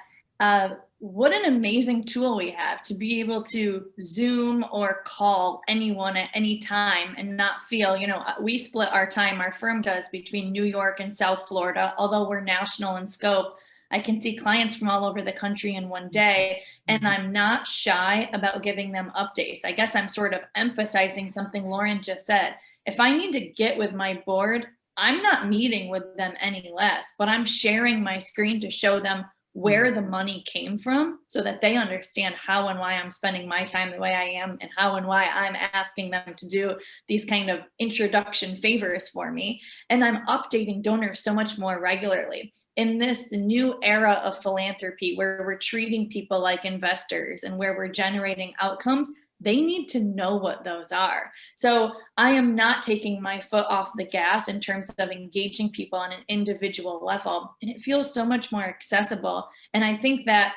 what an amazing tool we have to be able to Zoom or call anyone at any time and not feel, we split our time, our firm does, between New York and South Florida. Although we're national in scope, I can see clients from all over the country in one day, and I'm not shy about giving them updates. I guess I'm sort of emphasizing something Lauren just said. If I need to get with my board, I'm not meeting with them any less, but I'm sharing my screen to show them where the money came from so that they understand how and why I'm spending my time the way I am, and how and why I'm asking them to do these kind of introduction favors for me. And I'm updating donors so much more regularly. In this new era of philanthropy, where we're treating people like investors and where we're generating outcomes, they need to know what those are. So I am not taking my foot off the gas in terms of engaging people on an individual level. And it feels so much more accessible. And I think that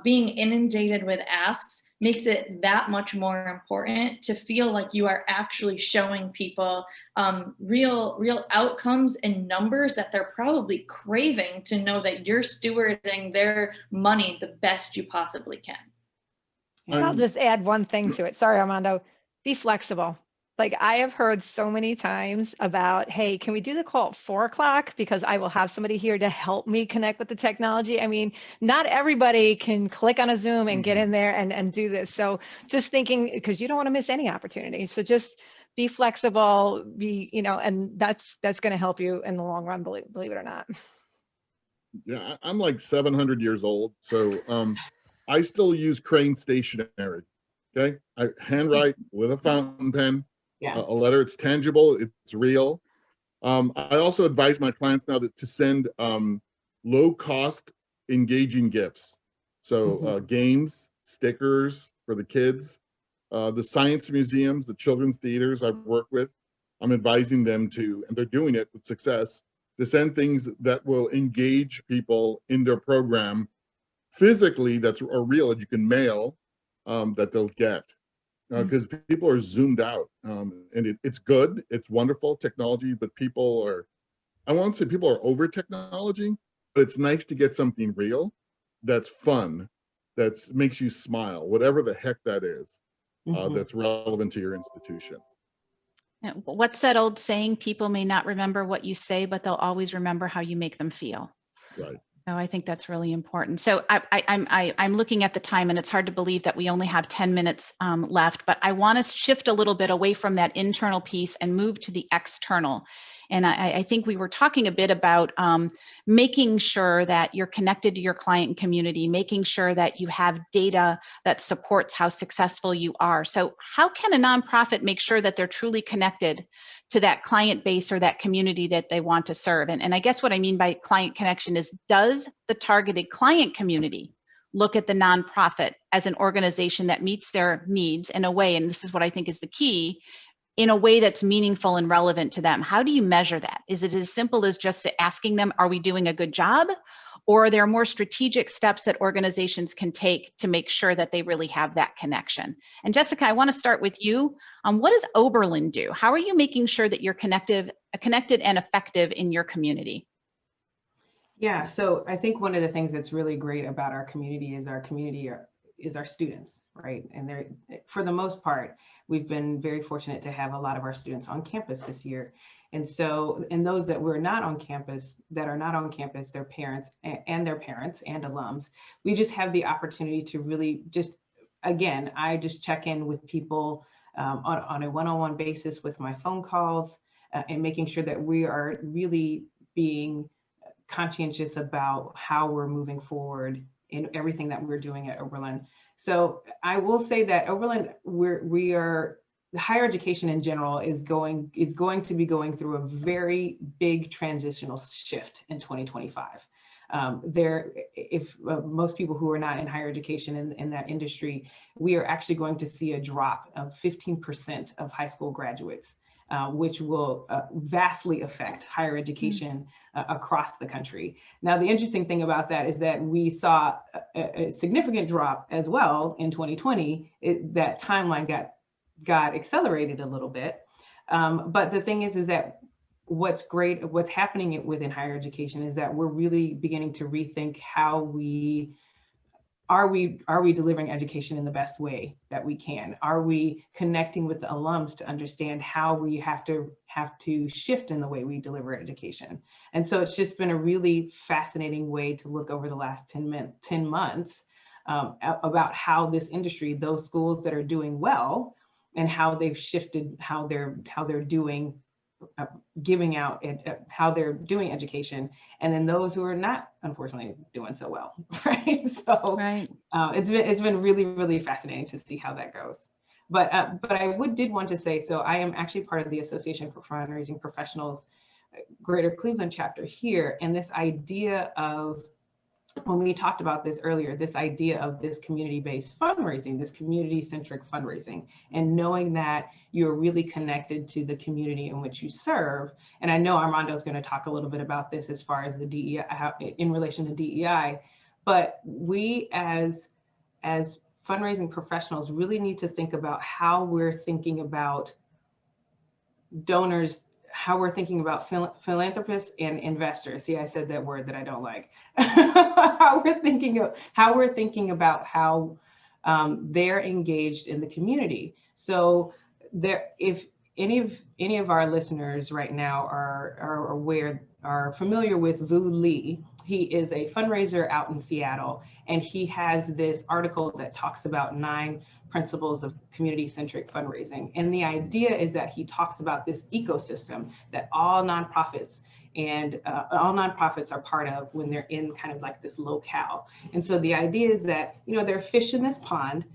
being inundated with asks makes it that much more important to feel like you are actually showing people real outcomes and numbers that they're probably craving, to know that you're stewarding their money the best you possibly can. I'll just add one thing to it. Sorry, Armando. Be flexible. Like, I have heard so many times about, hey, can we do the call at 4 o'clock? Because I will have somebody here to help me connect with the technology. I mean, not everybody can click on a Zoom and get in there and do this. So just thinking, because you don't want to miss any opportunity. So just be flexible, and that's going to help you in the long run, believe it or not. Yeah, I'm like 700 years old. So, I still use Crane stationery. Okay, I handwrite with a fountain pen, a letter. It's tangible, it's real. I also advise my clients now to send low-cost, engaging gifts. So games, stickers for the kids, The science museums, the children's theaters I've worked with, I'm advising them to, and they're doing it with success, to send things that will engage people in their program physically, that are real, that you can mail, that they'll get. Because people are zoomed out, and it's good, it's wonderful technology, but people are, I won't say people are over technology, but it's nice to get something real that's fun, that makes you smile, whatever the heck that is, that's relevant to your institution. What's that old saying? People may not remember what you say, but they'll always remember how you make them feel. Right. So I think that's really important. So I'm looking at the time, and it's hard to believe that we only have 10 minutes left, but I want to shift a little bit away from that internal piece and move to the external. And I think we were talking a bit about making sure that you're connected to your client community, making sure that you have data that supports how successful you are. So how can a nonprofit make sure that they're truly connected to that client base or that community that they want to serve? And I guess what I mean by client connection is, does the targeted client community look at the nonprofit as an organization that meets their needs in a way, and this is what I think is the key, in a way that's meaningful and relevant to them? How do you measure that? Is it as simple as just asking them, are we doing a good job? Or are there more strategic steps that organizations can take to make sure that they really have that connection? And Jessica, I want to start with you. What does Oberlin do? How are you making sure that you're connected and effective in your community? Yeah, so I think one of the things that's really great about our community is our students, right? And they're, for the most part, we've been very fortunate to have a lot of our students on campus this year. And so, and those that were not on campus, that are not on campus, their parents and alums, we just have the opportunity to really just, again, I just check in with people on a one-on-one basis with my phone calls and making sure that we are really being conscientious about how we're moving forward in everything that we're doing at Oberlin. So I will say that Oberlin, the higher education in general is going to be going through a very big transitional shift in 2025. Most people who are not in higher education in that industry, we are actually going to see a drop of 15% of high school graduates, which will vastly affect higher education across the country. Now, the interesting thing about that is that we saw a significant drop as well in 2020. That timeline got accelerated a little bit. But the thing is that what's happening within higher education is that we're really beginning to rethink how are we delivering education in the best way that we can? Are we connecting with the alums to understand how we have to shift in the way we deliver education? And so it's just been a really fascinating way to look over the last 10 months about how this industry, those schools that are doing well, and how they've shifted how they're doing giving out how they're doing education, and then those who are not, unfortunately, doing so well, right? So right. It's been really, really fascinating to see how that goes. But I did want to say, so I am actually part of the Association for Fundraising Professionals Greater Cleveland chapter here, and this idea of, when we talked about this earlier, this idea of this community-based fundraising, this community-centric fundraising, and knowing that you're really connected to the community in which you serve. And I know Armando is going to talk a little bit about this as far as the DEI, in relation to DEI, but we as fundraising professionals really need to think about how we're thinking about donors, how we're thinking about philanthropists and investors. See, I said that word that I don't like. how we're thinking about how they're engaged in the community. So if any of our listeners right now are familiar with Vu Lee, he is a fundraiser out in Seattle, and he has this article that talks about 9 principles of community-centric fundraising. And the idea is that he talks about this ecosystem that all nonprofits are part of when they're in kind of like this locale. And so the idea is that, there are fish in this pond.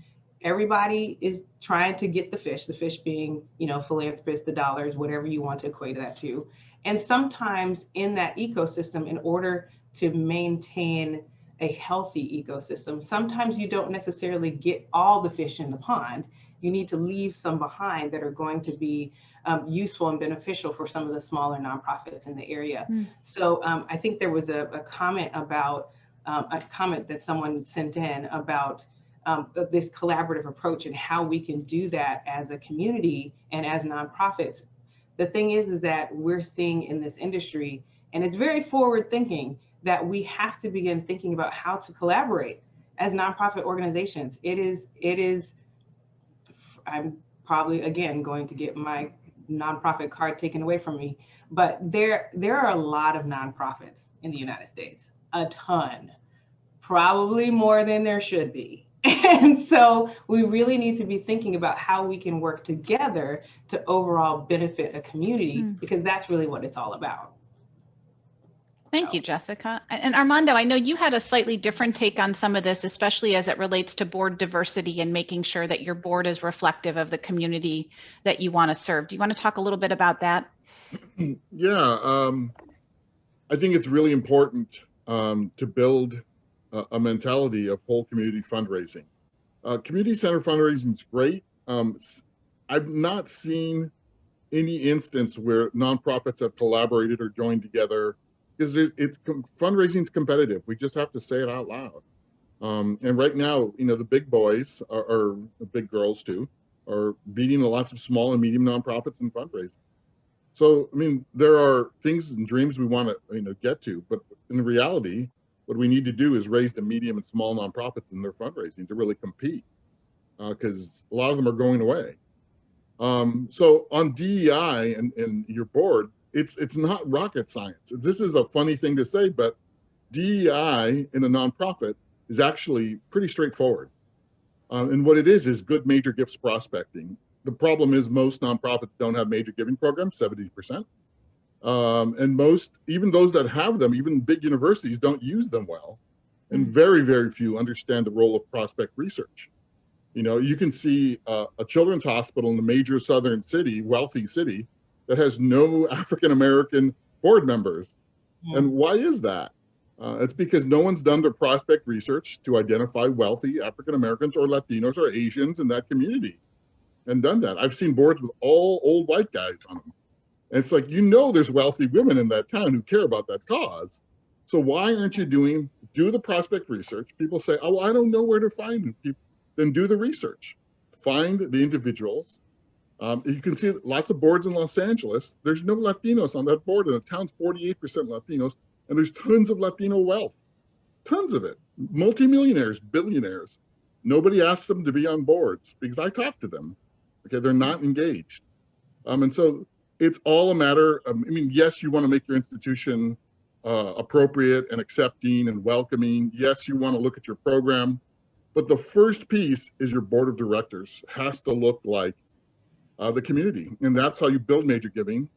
Everybody is trying to get the fish being, philanthropists, the dollars, whatever you want to equate that to. And sometimes in that ecosystem, in order to maintain a healthy ecosystem. Sometimes you don't necessarily get all the fish in the pond. You need to leave some behind that are going to be useful and beneficial for some of the smaller nonprofits in the area. So I think there was a comment about a comment that someone sent in about this collaborative approach and how we can do that as a community and as nonprofits. The thing is that we're seeing in this industry, and it's very forward thinking, that we have to begin thinking about how to collaborate as nonprofit organizations. It is, I'm probably, again, going to get my nonprofit card taken away from me, but there are a lot of nonprofits in the United States, a ton, probably more than there should be. And so we really need to be thinking about how we can work together to overall benefit a community, because that's really what it's all about. Thank you, Jessica. And Armando, I know you had a slightly different take on some of this, especially as it relates to board diversity and making sure that your board is reflective of the community that you want to serve. Do you want to talk a little bit about that? Yeah, I think it's really important to build a mentality of whole community fundraising. Community center fundraising is great. I've not seen any instance where nonprofits have collaborated or joined together, because fundraising is competitive. We just have to say it out loud. And right now, you know, the big boys are the big girls too, are beating lots of small and medium nonprofits in fundraising. So, I mean, there are things and dreams we want to, get to, but in reality, what we need to do is raise the medium and small nonprofits in their fundraising to really compete, because a lot of them are going away. So on DEI and your board, it's not rocket science. This is a funny thing to say, but DEI in a nonprofit is actually pretty straightforward. And what it is good major gifts prospecting. The problem is most nonprofits don't have major giving programs, 70%. And most, even those that have them, even big universities, don't use them well. And very, very few understand the role of prospect research. You can see a children's hospital in a major southern city, wealthy city, that has no African-American board members. And why is that? It's because no one's done their prospect research to identify wealthy African-Americans or Latinos or Asians in that community and done that. I've seen boards with all old white guys on them. And it's like, there's wealthy women in that town who care about that cause. So why aren't you do the prospect research? People say, oh, I don't know where to find people. Then do the research. Find the individuals. You can see lots of boards in Los Angeles. There's no Latinos on that board, and the town's 48% Latinos, and there's tons of Latino wealth, tons of it. Multimillionaires, billionaires. Nobody asks them to be on boards because I talk to them. Okay, they're not engaged. And so it's all a matter of, yes, you want to make your institution appropriate and accepting and welcoming. Yes, you want to look at your program. But the first piece is your board of directors has to look like the community. And that's how you build major giving,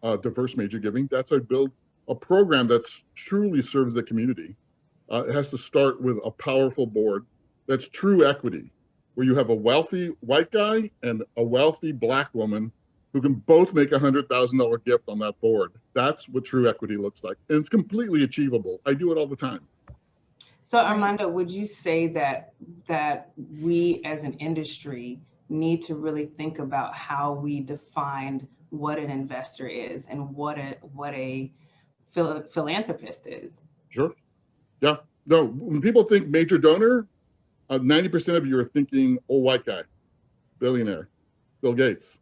diverse major giving. That's how you build a program that truly serves the community. It has to start with a powerful board that's true equity, where you have a wealthy white guy and a wealthy Black woman who can both make $100,000 gift on that board. That's what true equity looks like. And it's completely achievable. I do it all the time. So Armando, would you say that we as an industry need to really think about how we define what an investor is and what a philanthropist is? Sure. Yeah. No, when people think major donor, 90% of you are thinking old white guy, billionaire, Bill Gates.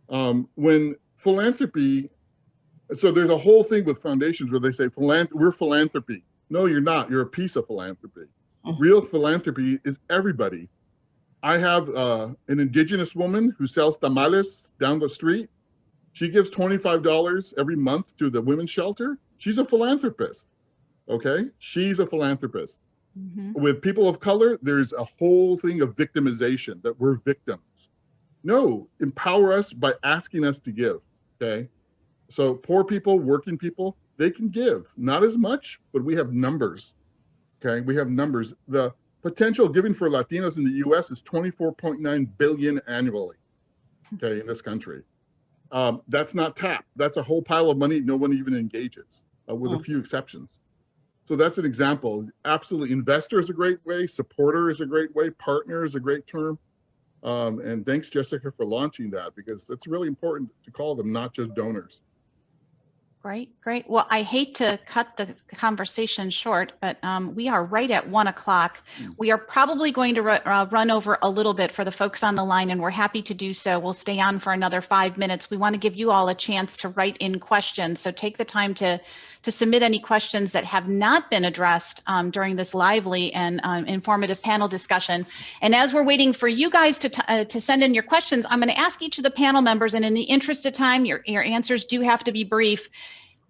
When philanthropy, so there's a whole thing with foundations where they say, we're philanthropy. No, you're not. You're a piece of philanthropy. Real philanthropy is everybody. I have an indigenous woman who sells tamales down the street. She gives $25 every month to the women's shelter. She's a philanthropist. Okay? She's a philanthropist. With people of color, there's a whole thing of victimization, that we're victims. No, empower us by asking us to give. Okay? So poor people, working people, they can give, not as much, but we have numbers. Okay, we have numbers. The potential giving for Latinos in the US is 24.9 billion annually, okay, in this country. That's not tapped. That's a whole pile of money no one even engages, with a few exceptions. So that's an example. Absolutely. Investor is a great way. Supporter is a great way. Partner is a great term. And thanks, Jessica, for launching that, because that's really important to call them, not just donors. Great, great. Well, I hate to cut the conversation short, but we are right at 1 o'clock. We are probably going to run over a little bit for the folks on the line, and we're happy to do so. We'll stay on for another 5 minutes. We want to give you all a chance to write in questions. So take the time to submit any questions that have not been addressed during this lively and informative panel discussion. And as we're waiting for you guys to send in your questions, I'm going to ask each of the panel members, and in the interest of time, your answers do have to be brief.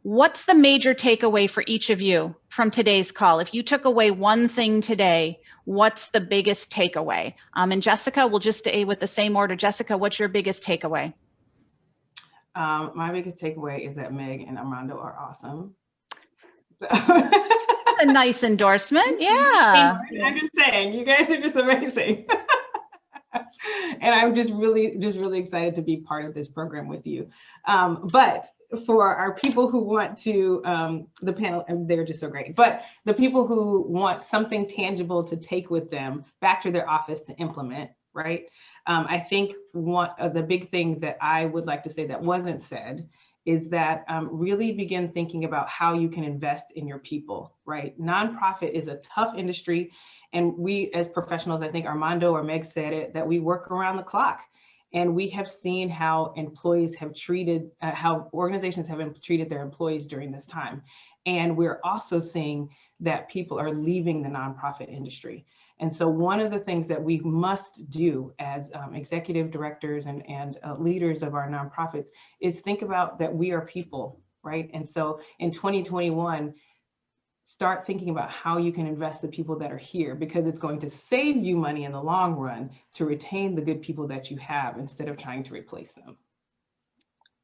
What's the major takeaway for each of you from today's call? If you took away one thing today, what's the biggest takeaway? And Jessica, we'll just stay with the same order. Jessica, what's your biggest takeaway? My biggest takeaway is that Meg and Armando are awesome. So. A nice endorsement. Yeah. I'm just saying, you guys are just amazing. And I'm just really excited to be part of this program with you. But for our people who want to, the panel, they're just so great, but the people who want something tangible to take with them back to their office to implement, right? I think one of the big thing that I would like to say that wasn't said is that really begin thinking about how you can invest in your people, right? Nonprofit is a tough industry. And we as professionals, I think Armando or Meg said it, that we work around the clock. And we have seen how employees have treated, how organizations have treated their employees during this time. And we're also seeing that people are leaving the nonprofit industry. And so one of the things that we must do as executive directors and leaders of our nonprofits is think about that we are people, right? And so in 2021, start thinking about how you can invest the people that are here, because it's going to save you money in the long run to retain the good people that you have instead of trying to replace them.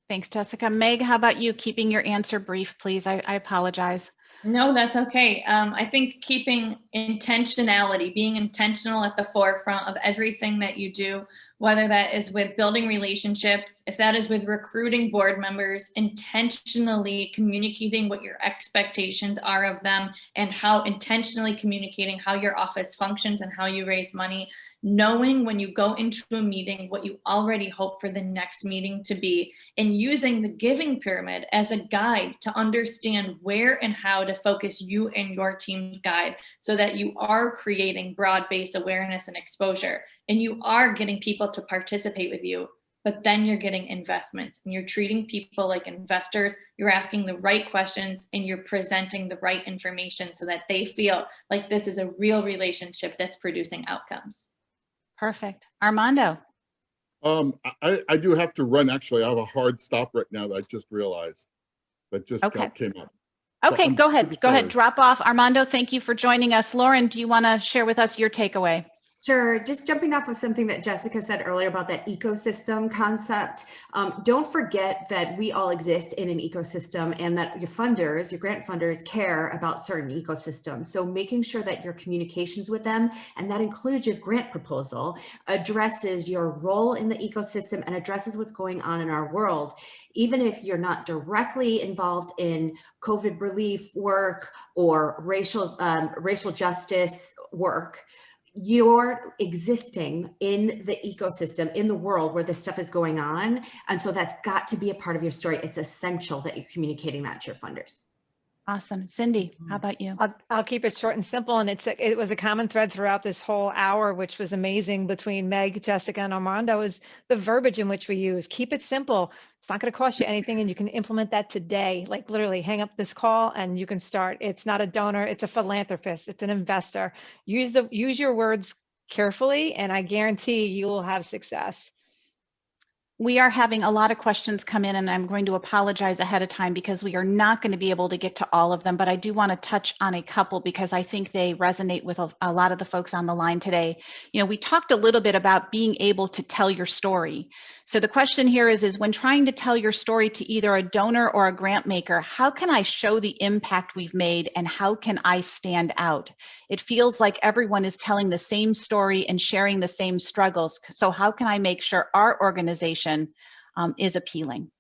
Thanks, Jessica. Meg, how about you? Keeping your answer brief, please. I apologize. No, that's okay. I think keeping intentionality, being intentional at the forefront of everything that you do, whether that is with building relationships, if that is with recruiting board members, intentionally communicating what your expectations are of them, and how intentionally communicating how your office functions and how you raise money, knowing when you go into a meeting what you already hope for the next meeting to be, and using the giving pyramid as a guide to understand where and how to focus you and your team's guide so that you are creating broad-based awareness and exposure, and you are getting people to participate with you, but then you're getting investments and you're treating people like investors. You're asking the right questions and you're presenting the right information so that they feel like this is a real relationship that's producing outcomes. Perfect. Armando. I do have to run. Actually, I have a hard stop right now that I just realized that just came up. Okay, So go ahead. Go ahead. Drop off. Armando, thank you for joining us. Lauren, do you want to share with us your takeaway? Sure. Just jumping off of something that Jessica said earlier about that ecosystem concept. Don't forget that we all exist in an ecosystem and that your funders, your grant funders, care about certain ecosystems. So making sure that your communications with them, and that includes your grant proposal, addresses your role in the ecosystem and addresses what's going on in our world. Even if you're not directly involved in COVID relief work or racial justice work, you're existing in the ecosystem, in the world where this stuff is going on. And so that's got to be a part of your story. It's essential that you're communicating that to your funders. Awesome. Cindy, how about you? I'll keep it short and simple. And it was a common thread throughout this whole hour, which was amazing between Meg, Jessica, and Armando, is the verbiage in which we use. Keep it simple. It's not going to cost you anything, and you can implement that today. Like literally hang up this call and you can start. It's not a donor, it's a philanthropist, it's an investor. Use your words carefully, and I guarantee you will have success. We are having a lot of questions come in, and I'm going to apologize ahead of time because we are not going to be able to get to all of them, but I do want to touch on a couple because I think they resonate with a lot of the folks on the line today. You know, we talked a little bit about being able to tell your story. So the question here is when trying to tell your story to either a donor or a grant maker, how can I show the impact we've made and how can I stand out? It feels like everyone is telling the same story and sharing the same struggles. So how can I make sure our organization is appealing?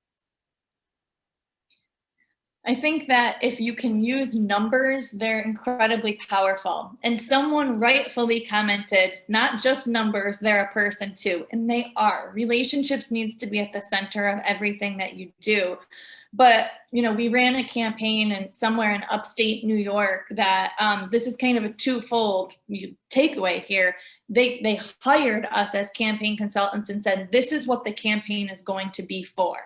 I think that if you can use numbers, they're incredibly powerful. And someone rightfully commented, not just numbers, they're a person too. And they are. Relationships needs to be at the center of everything that you do. But, we ran a campaign and somewhere in upstate New York that this is kind of a twofold takeaway here. They hired us as campaign consultants and said, this is what the campaign is going to be for.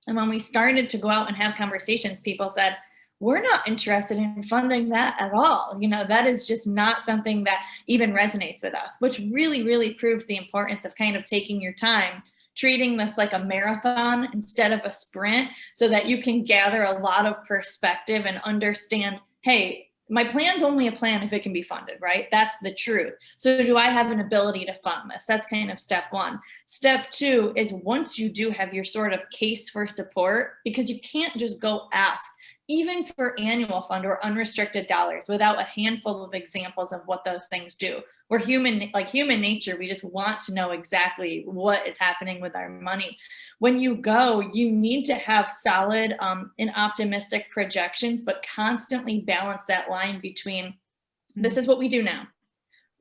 And when we started to go out and have conversations, people said, we're not interested in funding that at all. That is just not something that even resonates with us, which really, really proves the importance of kind of taking your time, treating this like a marathon instead of a sprint, so that you can gather a lot of perspective and understand, hey, my plan's only a plan if it can be funded, right? That's the truth. So do I have an ability to fund this? That's kind of step one. Step two is once you do have your sort of case for support, because you can't just go ask, even for annual fund or unrestricted dollars, without a handful of examples of what those things do. We're human, like human nature. We just want to know exactly what is happening with our money. When you go, you need to have solid and optimistic projections, but constantly balance that line between, this is what we do now.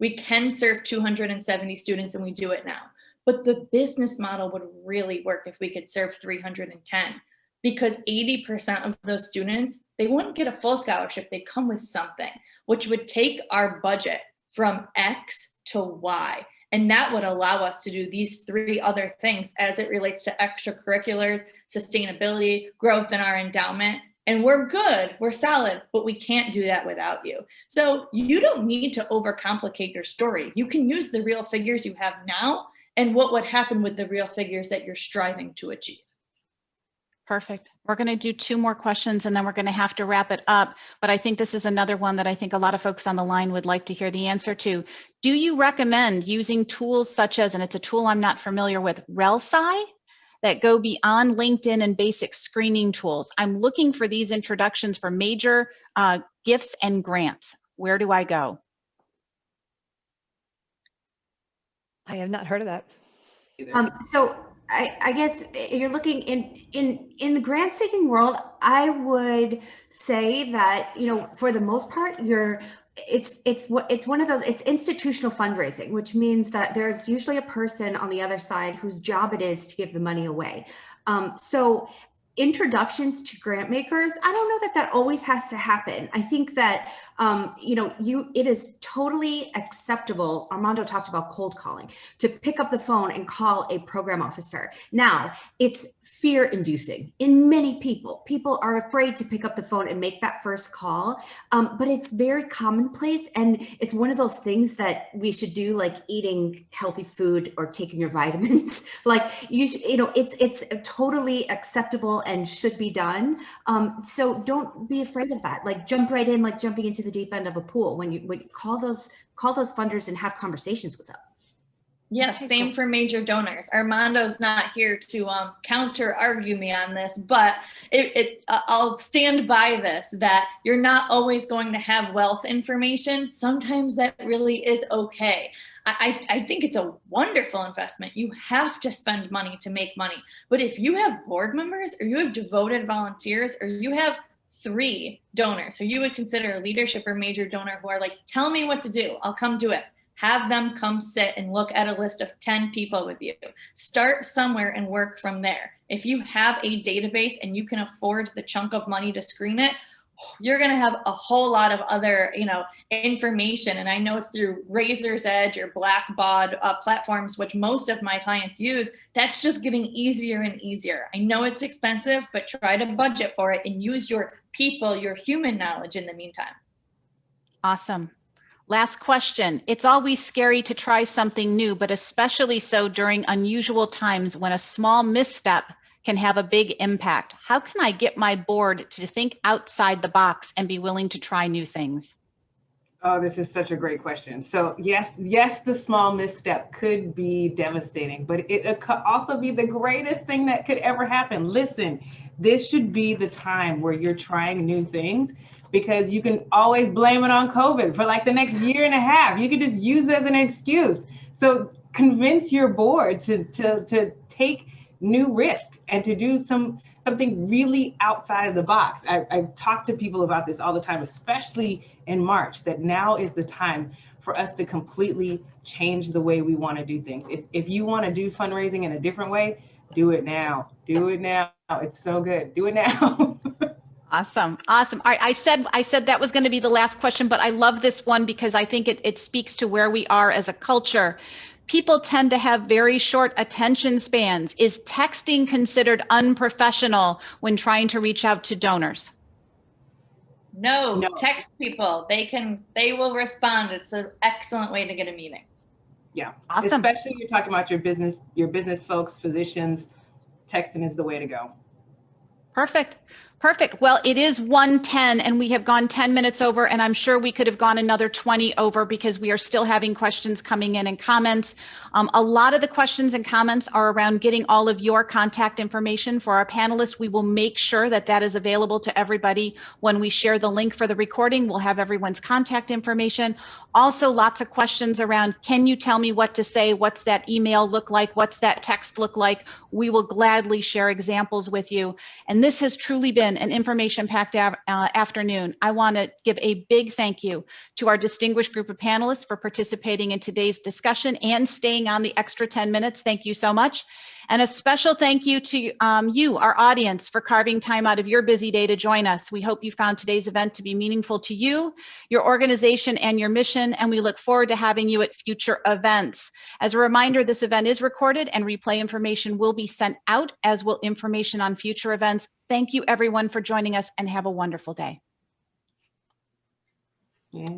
We can serve 270 students and we do it now. But the business model would really work if we could serve 310. Because 80% of those students, they wouldn't get a full scholarship. They come with something, which would take our budget from X to Y. And that would allow us to do these three other things as it relates to extracurriculars, sustainability, growth in our endowment. And we're good, we're solid, but we can't do that without you. So you don't need to overcomplicate your story. You can use the real figures you have now and what would happen with the real figures that you're striving to achieve. Perfect. We're going to do two more questions and then we're going to have to wrap it up. But I think this is another one that I think a lot of folks on the line would like to hear the answer to. Do you recommend using tools such as, and it's a tool I'm not familiar with, RelSci, that go beyond LinkedIn and basic screening tools? I'm looking for these introductions for major gifts and grants. Where do I go? I have not heard of that. So I guess you're looking in the grant seeking world, I would say that, for the most part, it's one of those, it's institutional fundraising, which means that there's usually a person on the other side whose job it is to give the money away. So introductions to grant makers, I don't know that always has to happen. I think that, it is totally acceptable. Armando talked about cold calling, to pick up the phone and call a program officer. Now, it's fear inducing in many people. People are afraid to pick up the phone and make that first call, but it's very commonplace. And it's one of those things that we should do, like eating healthy food or taking your vitamins. Like it's totally acceptable and should be done. So don't be afraid of that. Like jump right in, like jumping into the deep end of a pool when you call those funders and have conversations with them. Yes, yeah, same for major donors. Armando's not here to counter argue me on this, but I'll stand by this, that you're not always going to have wealth information. Sometimes that really is okay. I think it's a wonderful investment. You have to spend money to make money. But if you have board members or you have devoted volunteers or you have 3 donors who you would consider a leadership or major donor who are like, tell me what to do, I'll come do it. Have them come sit and look at a list of 10 people with you. Start somewhere and work from there. If you have a database and you can afford the chunk of money to screen it, you're going to have a whole lot of other, information. And I know through Razor's Edge or Blackbaud platforms, which most of my clients use, that's just getting easier and easier. I know it's expensive, but try to budget for it and use your people, your human knowledge in the meantime. Awesome. Last question. It's always scary to try something new, but especially so during unusual times when a small misstep can have a big impact. How can I get my board to think outside the box and be willing to try new things? Oh, this is such a great question. So yes, the small misstep could be devastating, but it could also be the greatest thing that could ever happen. Listen, this should be the time where you're trying new things, because you can always blame it on COVID for like the next year and a half. You could just use it as an excuse. So convince your board to take new risks and to do some something really outside of the box. I talk to people about this all the time, especially in March, that now is the time for us to completely change the way we want to do things. If you want to do fundraising in a different way, do it now. Do it now. It's so good. Do it now. Awesome. Awesome. All right. I said that was going to be the last question, but I love this one because I think it speaks to where we are as a culture. People tend to have very short attention spans. Is texting considered unprofessional when trying to reach out to donors? No, No. text people. They will respond. It's an excellent way to get a meeting. Yeah. Awesome. Especially you're talking about your business folks, physicians, texting is the way to go. Perfect. Perfect. Well, it is 1:10 and we have gone 10 minutes over, and I'm sure we could have gone another 20 over because we are still having questions coming in and comments. A lot of the questions and comments are around getting all of your contact information for our panelists. We will make sure that that is available to everybody when we share the link for the recording. We'll have everyone's contact information. Also, lots of questions around, can you tell me what to say? What's that email look like? What's that text look like? We will gladly share examples with you. And this has truly been an information-packed afternoon. I want to give a big thank you to our distinguished group of panelists for participating in today's discussion and staying on the extra 10 minutes. Thank you so much. And a special thank you to you, our audience, for carving time out of your busy day to join us. We hope you found today's event to be meaningful to you, your organization, and your mission, and we look forward to having you at future events. As a reminder, this event is recorded and replay information will be sent out, as will information on future events. Thank you, everyone, for joining us, and have a wonderful day. Yeah.